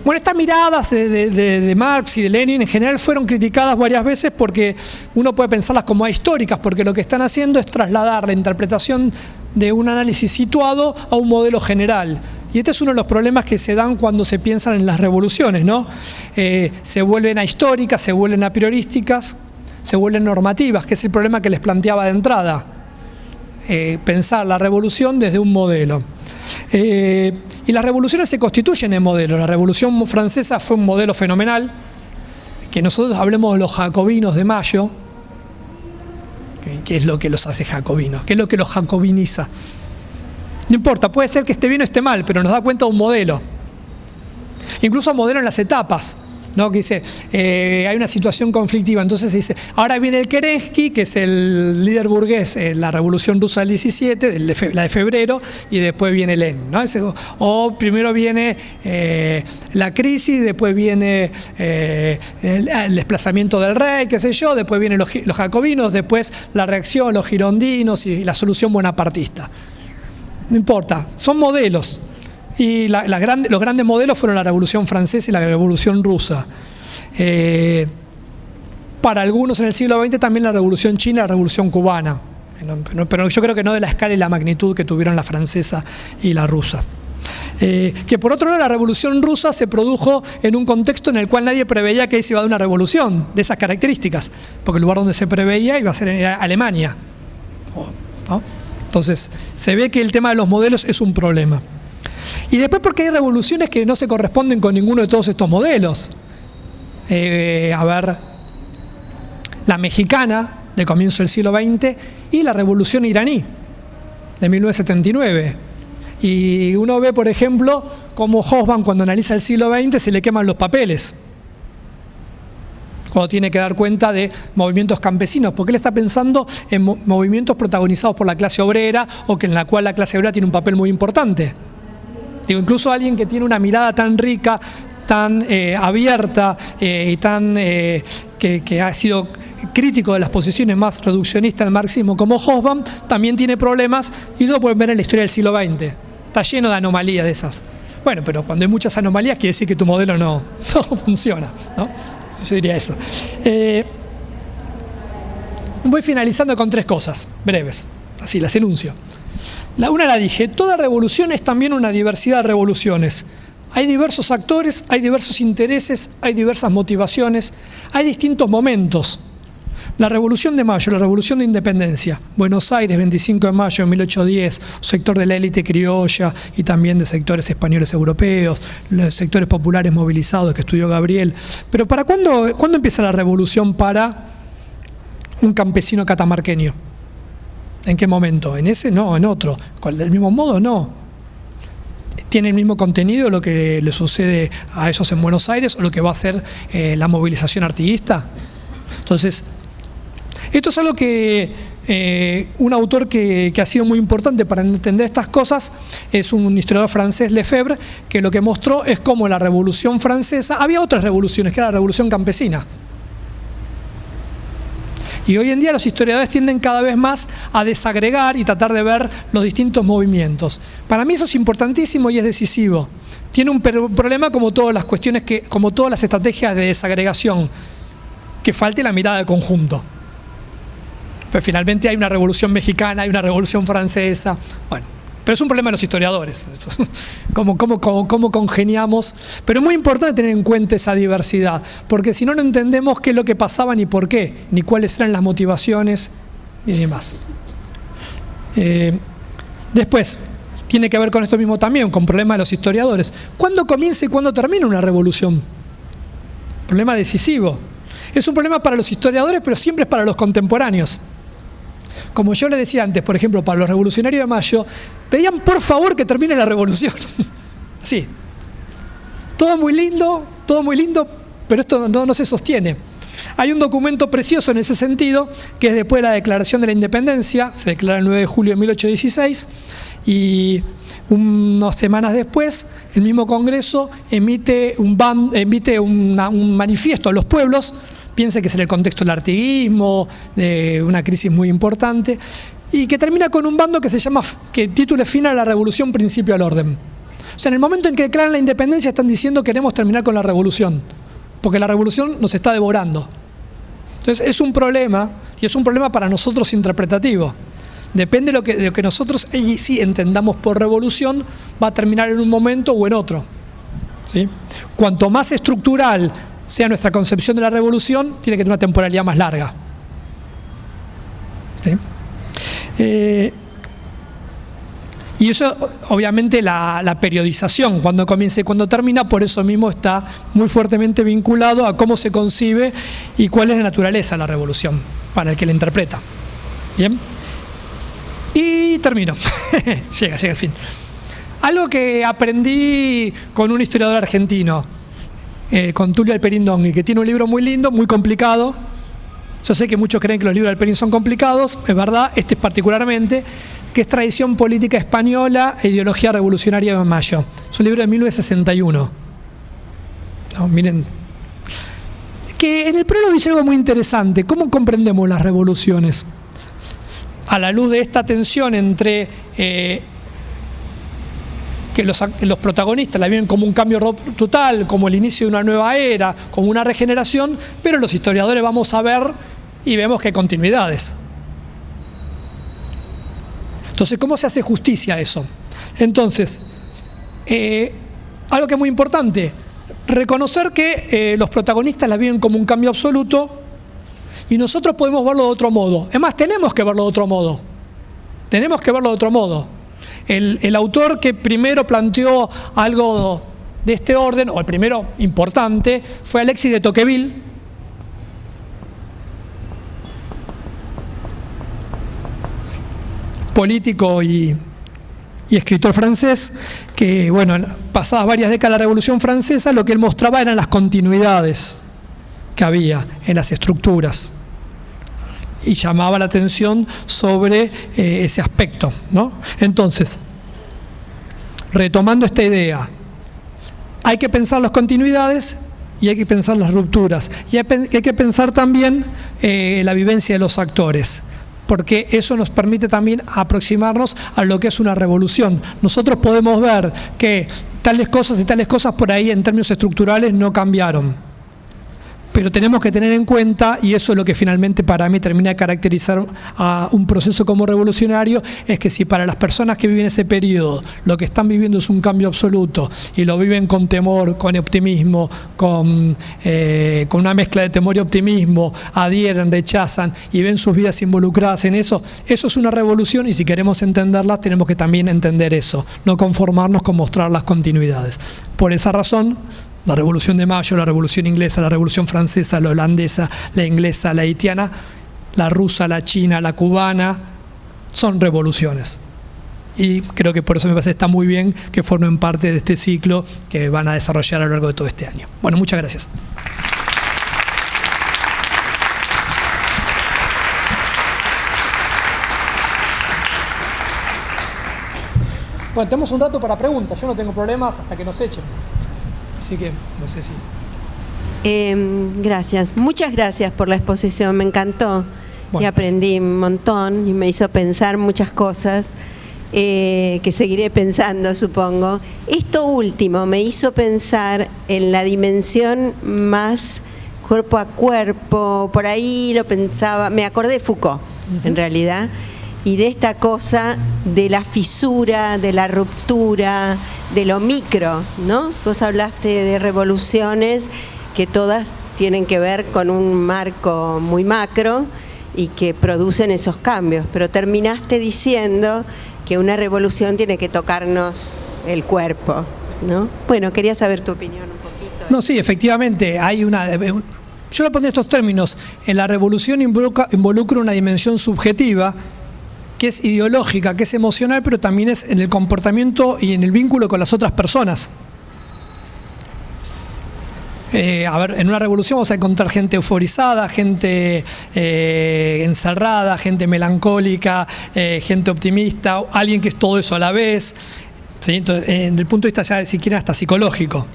Bueno, estas miradas de Marx y de Lenin en general fueron criticadas varias veces porque uno puede pensarlas como ahistóricas, porque lo que están haciendo es trasladar la interpretación de un análisis situado a un modelo general. Y este es uno de los problemas que se dan cuando se piensan en las revoluciones, ¿no? Se vuelven ahistóricas, se vuelven a priorísticas, se vuelven normativas, que es el problema que les planteaba de entrada. Pensar la revolución desde un modelo. Y las revoluciones se constituyen en modelos. La Revolución Francesa fue un modelo fenomenal. Que nosotros hablemos de los jacobinos de Mayo. ¿Qué es lo que los hace jacobinos? ¿Qué es lo que los jacobiniza? No importa, puede ser que esté bien o esté mal, pero nos da cuenta de un modelo. Incluso modelo en las etapas. ¿no? Que dice, hay una situación conflictiva, entonces se dice, ahora viene el Kerensky, que es el líder burgués en la Revolución Rusa del 17, la de febrero, y después viene Lenin, ¿no? O primero viene la crisis, después viene el desplazamiento del rey, qué sé yo, después vienen los jacobinos, después la reacción, los girondinos y la solución bonapartista. No importa, son modelos. Y los grandes modelos fueron la Revolución Francesa y la Revolución Rusa. Para algunos en el siglo XX también la Revolución China y la Revolución Cubana. Pero yo creo que no de la escala y la magnitud que tuvieron la francesa y la rusa. Que por otro lado la Revolución Rusa se produjo en un contexto en el cual nadie preveía que ahí se iba a dar una revolución de esas características, porque el lugar donde se preveía iba a ser en Alemania, ¿no? Entonces se ve que el tema de los modelos es un problema. Y después porque hay revoluciones que no se corresponden con ninguno de todos estos modelos. La mexicana de comienzo del siglo XX y la revolución iraní de 1979. Y uno ve, por ejemplo, cómo Hobsbawm, cuando analiza el siglo XX, se le queman los papeles cuando tiene que dar cuenta de movimientos campesinos, porque él está pensando en movimientos protagonizados por la clase obrera o que en la cual la clase obrera tiene un papel muy importante. Digo, incluso alguien que tiene una mirada tan rica, tan abierta y tan que ha sido crítico de las posiciones más reduccionistas del marxismo como Hobsbawm, también tiene problemas, y lo pueden ver en la historia del siglo XX. Está lleno de anomalías de esas. Bueno, pero cuando hay muchas anomalías quiere decir que tu modelo no funciona, ¿no? Yo diría eso. Voy finalizando con 3 cosas breves, así las enuncio. Una la dije, toda revolución es también una diversidad de revoluciones. Hay diversos actores, hay diversos intereses, hay diversas motivaciones, hay distintos momentos. La Revolución de Mayo, la Revolución de Independencia, Buenos Aires, 25 de mayo de 1810, un sector de la élite criolla y también de sectores españoles europeos, los sectores populares movilizados que estudió Gabriel. Pero ¿para cuándo empieza la revolución para un campesino catamarqueño? ¿En qué momento? ¿En ese? No, en otro. ¿Del mismo modo? No. ¿Tiene el mismo contenido lo que le sucede a esos en Buenos Aires o lo que va a ser la movilización artiguista? Entonces, esto es algo que un autor que ha sido muy importante para entender estas cosas es un historiador francés, Lefebvre, que lo que mostró es cómo en la Revolución Francesa había otras revoluciones, que era la Revolución Campesina. Y hoy en día los historiadores tienden cada vez más a desagregar y tratar de ver los distintos movimientos. Para mí eso es importantísimo y es decisivo. Tiene un problema como todas las cuestiones, como todas las estrategias de desagregación, que falte la mirada de conjunto. Pero finalmente hay una revolución mexicana, hay una revolución francesa. Bueno, pero es un problema de los historiadores. ¿Cómo congeniamos? Pero es muy importante tener en cuenta esa diversidad, porque si no, no entendemos qué es lo que pasaba ni por qué, ni cuáles eran las motivaciones y demás. Después, tiene que ver con esto mismo también, con problemas de los historiadores. ¿Cuándo comienza y cuándo termina una revolución? Problema decisivo. Es un problema para los historiadores, pero siempre es para los contemporáneos. Como yo les decía antes, por ejemplo, para los revolucionarios de Mayo, pedían por favor que termine la revolución. Así. Todo muy lindo, pero esto no se sostiene. Hay un documento precioso en ese sentido, que es después de la Declaración de la Independencia, se declara el 9 de julio de 1816, y unas semanas después, el mismo Congreso emite un manifiesto a los pueblos. Piense que es en el contexto del artiguismo, de una crisis muy importante, y que termina con un bando que titula Fin a la Revolución, Principio al Orden. O sea, en el momento en que declaran la independencia están diciendo queremos terminar con la revolución, porque la revolución nos está devorando. Entonces es un problema, y es un problema para nosotros interpretativo. Depende de lo que nosotros sí entendamos por revolución, va a terminar en un momento o en otro. ¿Sí? Cuanto más estructural sea nuestra concepción de la revolución, tiene que tener una temporalidad más larga. ¿Sí? Y eso, obviamente, la periodización, cuando comienza y cuando termina, por eso mismo está muy fuertemente vinculado a cómo se concibe y cuál es la naturaleza de la revolución, para el que la interpreta. ¿Bien? Y termino. llega el fin. Algo que aprendí con un historiador argentino, con Tulio Alperindongui, que tiene un libro muy lindo, muy complicado. Yo sé que muchos creen que los libros de Alperín son complicados, es verdad, este particularmente, que es Tradición Política Española e Ideología Revolucionaria de Mayo. Es un libro de 1961. No, miren, que en el prólogo dice algo muy interesante. ¿Cómo comprendemos las revoluciones? A la luz de esta tensión entre que los protagonistas la viven como un cambio total, como el inicio de una nueva era, como una regeneración, pero los historiadores vamos a ver y vemos que hay continuidades. Entonces, ¿cómo se hace justicia a eso? Entonces, algo que es muy importante, reconocer que los protagonistas la viven como un cambio absoluto y nosotros podemos verlo de otro modo. Es más, tenemos que verlo de otro modo. Tenemos que verlo de otro modo. El autor que primero planteó algo de este orden, o el primero importante, fue Alexis de Tocqueville. Político y escritor francés, que, bueno, pasadas varias décadas de la Revolución Francesa, lo que él mostraba eran las continuidades que había en las estructuras. Y llamaba la atención sobre ese aspecto, ¿no? Entonces, retomando esta idea, hay que pensar las continuidades y hay que pensar las rupturas. Y hay que pensar también la vivencia de los actores, porque eso nos permite también aproximarnos a lo que es una revolución. Nosotros podemos ver que tales cosas y tales cosas por ahí en términos estructurales no cambiaron. Pero tenemos que tener en cuenta, y eso es lo que finalmente para mí termina de caracterizar a un proceso como revolucionario, es que si para las personas que viven ese periodo lo que están viviendo es un cambio absoluto y lo viven con temor, con optimismo, con una mezcla de temor y optimismo, adhieren, rechazan y ven sus vidas involucradas en eso, eso es una revolución, y si queremos entenderla tenemos que también entender eso, no conformarnos con mostrar las continuidades. Por esa razón, la Revolución de Mayo, la Revolución Inglesa, la Revolución Francesa, la holandesa, la inglesa, la haitiana, la rusa, la china, la cubana, son revoluciones. Y creo que por eso me parece que está muy bien que formen parte de este ciclo que van a desarrollar a lo largo de todo este año. Bueno, muchas gracias. Bueno, tenemos un rato para preguntas. Yo no tengo problemas hasta que nos echen. Así que, no sé si... Gracias, muchas gracias por la exposición, me encantó. Bueno, y aprendí un montón y me hizo pensar muchas cosas que seguiré pensando, supongo. Esto último me hizo pensar en la dimensión más cuerpo a cuerpo, por ahí lo pensaba, me acordé de Foucault, en realidad, y de esta cosa de la fisura, de la ruptura, de lo micro, ¿no? Vos hablaste de revoluciones que todas tienen que ver con un marco muy macro y que producen esos cambios, pero terminaste diciendo que una revolución tiene que tocarnos el cuerpo, ¿no? Bueno, quería saber tu opinión un poquito. No, sí, efectivamente, hay una... Yo lo pondré en estos términos. En la revolución involucra una dimensión subjetiva, que es ideológica, que es emocional, pero también es en el comportamiento y en el vínculo con las otras personas. A ver, en una revolución vamos a encontrar gente euforizada, gente encerrada, gente melancólica, gente optimista, alguien que es todo eso a la vez, ¿sí? Entonces, desde el punto de vista ya siquiera hasta psicológico.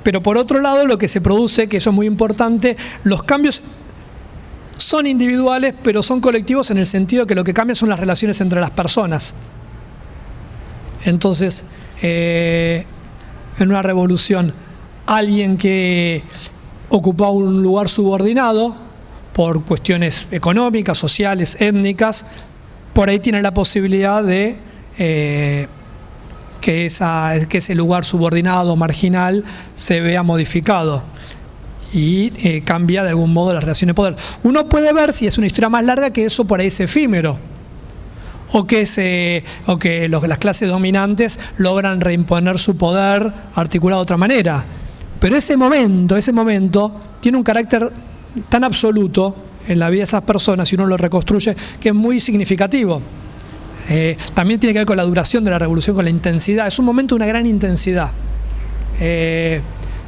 Pero por otro lado, lo que se produce, que eso es muy importante, los cambios son individuales, pero son colectivos en el sentido que lo que cambia son las relaciones entre las personas. Entonces, en una revolución, alguien que ocupa un lugar subordinado por cuestiones económicas, sociales, étnicas, por ahí tiene la posibilidad de que ese lugar subordinado, marginal, se vea modificado y cambia de algún modo las relaciones de poder. Uno puede ver, si es una historia más larga, que eso por ahí es efímero, o que las clases dominantes logran reimponer su poder articulado de otra manera. Pero ese momento tiene un carácter tan absoluto en la vida de esas personas, y uno lo reconstruye, que es muy significativo. También tiene que ver con la duración de la revolución, con la intensidad. Es un momento de una gran intensidad.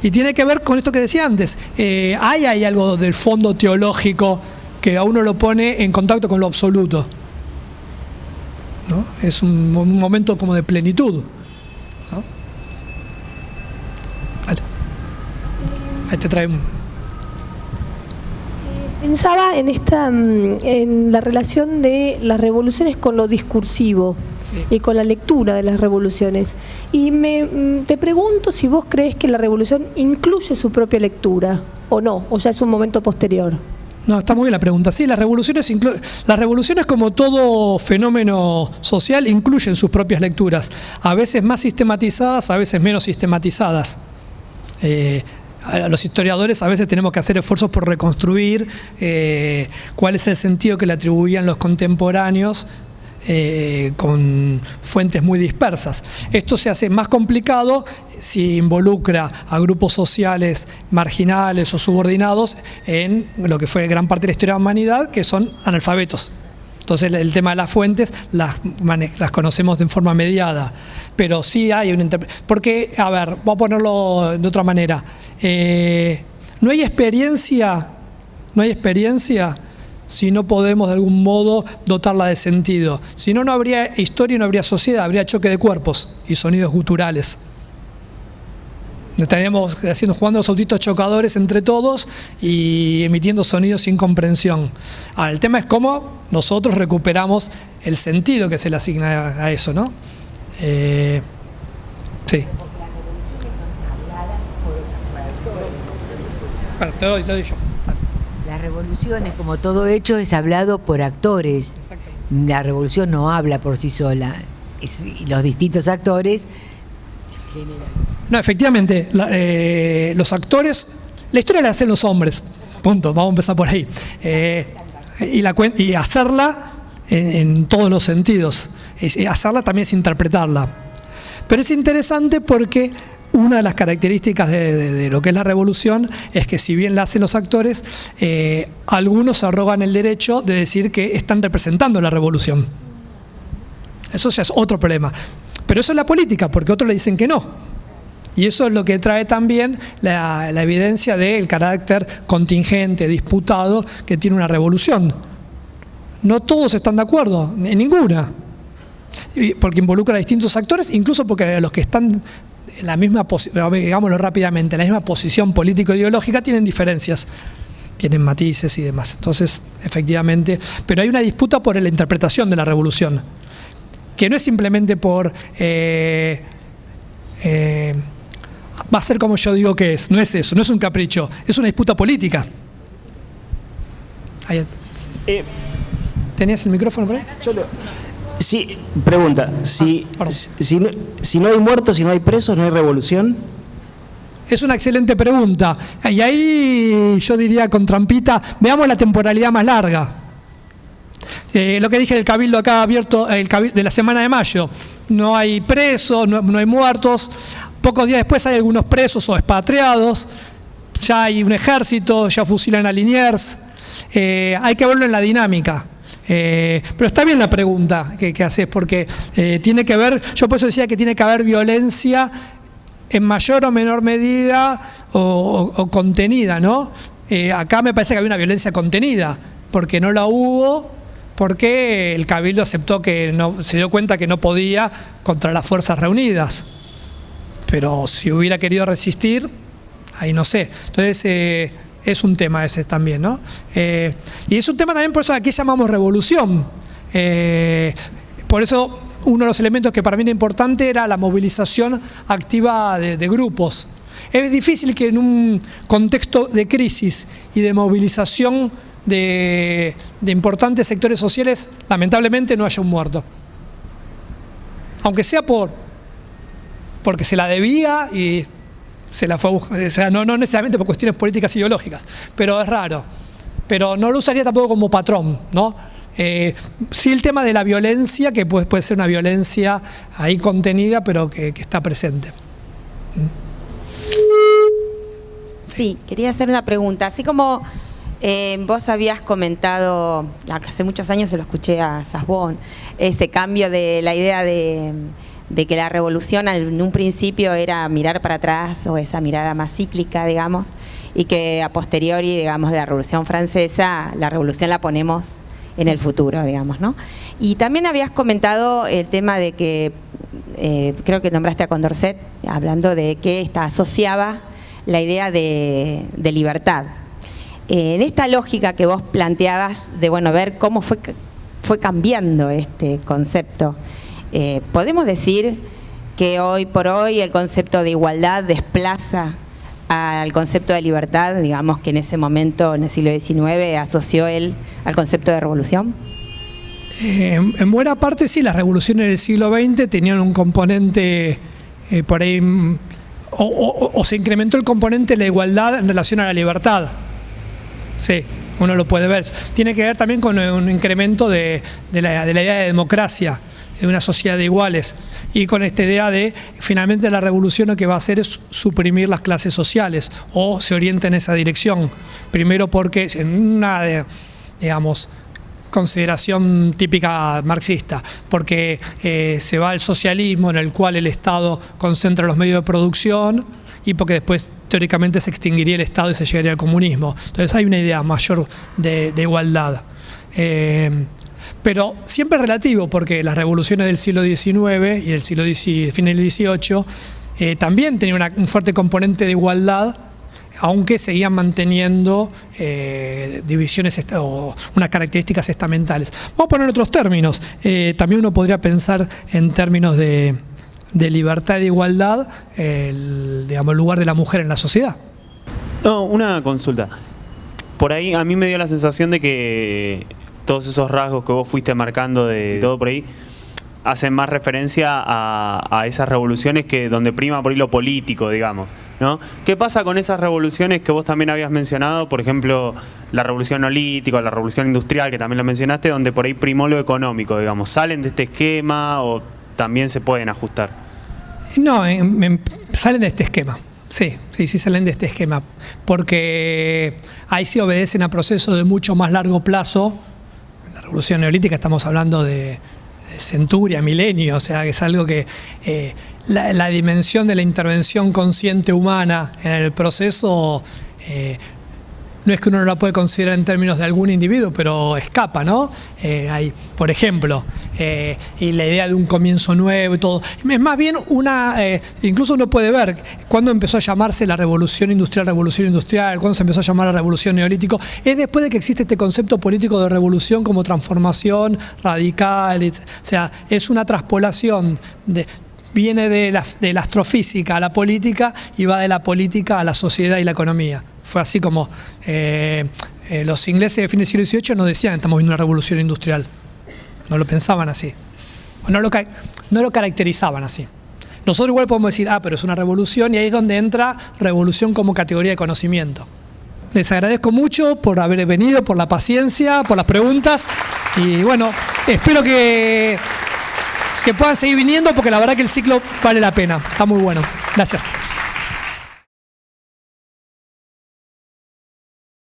Y tiene que ver con esto que decía antes. Hay algo del fondo teológico que a uno lo pone en contacto con lo absoluto, ¿no? Es un momento como de plenitud, ¿no? Vale. Ahí te trae Pensaba en la relación de las revoluciones con lo discursivo, sí, y con la lectura de las revoluciones. Y te pregunto si vos crees que la revolución incluye su propia lectura o no, o ya es un momento posterior. No, está muy bien la pregunta. Sí, las revoluciones como todo fenómeno social incluyen sus propias lecturas, a veces más sistematizadas, a veces menos sistematizadas. A los historiadores a veces tenemos que hacer esfuerzos por reconstruir cuál es el sentido que le atribuían los contemporáneos con fuentes muy dispersas. Esto se hace más complicado si involucra a grupos sociales marginales o subordinados en lo que fue gran parte de la historia de la humanidad, que son analfabetos. Entonces el tema de las fuentes las conocemos de forma mediada, pero sí hay una interpretación. Porque, a ver, voy a ponerlo de otra manera. No hay experiencia si no podemos de algún modo dotarla de sentido. Si no, no habría historia y no habría sociedad, habría choque de cuerpos y sonidos guturales. Estaríamos jugando los autitos chocadores entre todos y emitiendo sonidos sin comprensión. Ahora, el tema es cómo nosotros recuperamos el sentido que se le asigna a eso, ¿no? Sí. Bueno, te doy yo. Las revoluciones, como todo hecho, es hablado por actores. La revolución no habla por sí sola. Y los distintos actores generan. No, efectivamente, los actores, la historia la hacen los hombres, punto, vamos a empezar por ahí. Y hacerla en todos los sentidos. Hacerla también es interpretarla. Pero es interesante porque una de las características de lo que es la revolución es que, si bien la hacen los actores, algunos se arrogan el derecho de decir que están representando la revolución. Eso ya es otro problema. Pero eso es la política, porque otros le dicen que no. Y eso es lo que trae también la evidencia del carácter contingente, disputado, que tiene una revolución. No todos están de acuerdo, en ninguna. Porque involucra a distintos actores, incluso porque los que están en la misma digámoslo rápidamente, en la misma posición político-ideológica tienen diferencias, tienen matices y demás. Entonces, efectivamente, pero hay una disputa por la interpretación de la revolución, que no es simplemente por va a ser como yo digo que es, no es eso, no es un capricho, es una disputa política. ¿Tenías el micrófono por ahí? Sí, pregunta, si no hay muertos, si no hay presos, ¿no hay revolución? Es una excelente pregunta. Y ahí yo diría con trampita, veamos la temporalidad más larga. Lo que dije del cabildo acá abierto, de la semana de mayo, no hay presos, no hay muertos. Pocos días después hay algunos presos o expatriados, ya hay un ejército, ya fusilan a Liniers. Hay que verlo en la dinámica. Pero está bien la pregunta que haces, porque tiene que ver, yo por eso decía que tiene que haber violencia en mayor o menor medida o contenida, ¿no? Acá me parece que había una violencia contenida, porque no la hubo, porque el cabildo aceptó que no, se dio cuenta que no podía contra las fuerzas reunidas. Pero si hubiera querido resistir, ahí no sé. Entonces es un tema ese también, ¿no? Y es un tema también, por eso aquí llamamos revolución. Por eso uno de los elementos que para mí era importante era la movilización activa de grupos. Es difícil que en un contexto de crisis y de movilización de importantes sectores sociales, lamentablemente no haya un muerto. Aunque sea porque se la debía y se la fue a buscar, o sea, no necesariamente por cuestiones políticas ideológicas, pero es raro. Pero no lo usaría tampoco como patrón, ¿no? Sí, el tema de la violencia, que puede ser una violencia ahí contenida, pero que está presente. Sí, quería hacer una pregunta. Así como vos habías comentado, hace muchos años se lo escuché a Sassbon, este cambio de la idea de de que la revolución en un principio era mirar para atrás, o esa mirada más cíclica, digamos, y que a posteriori, digamos, de la Revolución Francesa, la revolución la ponemos en el futuro, digamos, ¿no? Y también habías comentado el tema de que, creo que nombraste a Condorcet, hablando de que asociaba la idea de libertad. En esta lógica que vos planteabas de, bueno, ver cómo fue cambiando este concepto, ¿podemos decir que hoy por hoy el concepto de igualdad desplaza al concepto de libertad, digamos que en ese momento, en el siglo XIX, asoció él al concepto de revolución? En buena parte sí, las revoluciones del siglo XX tenían un componente por ahí, o se incrementó el componente de la igualdad en relación a la libertad. Sí, uno lo puede ver. Tiene que ver también con un incremento de la idea de democracia, de una sociedad de iguales, y con esta idea de finalmente la revolución lo que va a hacer es suprimir las clases sociales, o se orienta en esa dirección. Primero porque en una, digamos, consideración típica marxista, porque se va al socialismo en el cual el Estado concentra los medios de producción, y porque después teóricamente se extinguiría el Estado y se llegaría al comunismo. Entonces hay una idea mayor de igualdad. Pero siempre relativo, porque las revoluciones del siglo XIX y del siglo final del XVIII también tenían un fuerte componente de igualdad, aunque seguían manteniendo divisiones o unas características estamentales. Vamos a poner otros términos. También uno podría pensar en términos de libertad y de igualdad, digamos, el lugar de la mujer en la sociedad. No, una consulta. Por ahí a mí me dio la sensación de que todos esos rasgos que vos fuiste marcando de todo por ahí hacen más referencia a esas revoluciones que donde prima por ahí lo político, digamos, ¿no? ¿Qué pasa con esas revoluciones que vos también habías mencionado? Por ejemplo, la revolución neolítica, la revolución industrial, que también lo mencionaste, donde por ahí primó lo económico, digamos. ¿Salen de este esquema o también se pueden ajustar? No, salen de este esquema. Sí, salen de este esquema. Porque ahí sí obedecen a procesos de mucho más largo plazo. En la revolución neolítica estamos hablando de centuria, milenio, o sea, que es algo que la dimensión de la intervención consciente humana en el proceso no es que uno no la puede considerar en términos de algún individuo, pero escapa, ¿no? Hay, por ejemplo, y la idea de un comienzo nuevo y todo. Es más bien incluso uno puede ver cuándo empezó a llamarse la revolución industrial, cuándo se empezó a llamar la revolución neolítico. Es después de que existe este concepto político de revolución como transformación radical, o sea, es una traspolación viene de la astrofísica a la política y va de la política a la sociedad y la economía. Fue así como los ingleses de fines del siglo XVIII no decían estamos viendo una revolución industrial. No lo pensaban así. No lo caracterizaban así. Nosotros igual podemos decir, pero es una revolución, y ahí es donde entra revolución como categoría de conocimiento. Les agradezco mucho por haber venido, por la paciencia, por las preguntas, y bueno, espero que puedan seguir viniendo porque la verdad que el ciclo vale la pena. Está muy bueno. Gracias.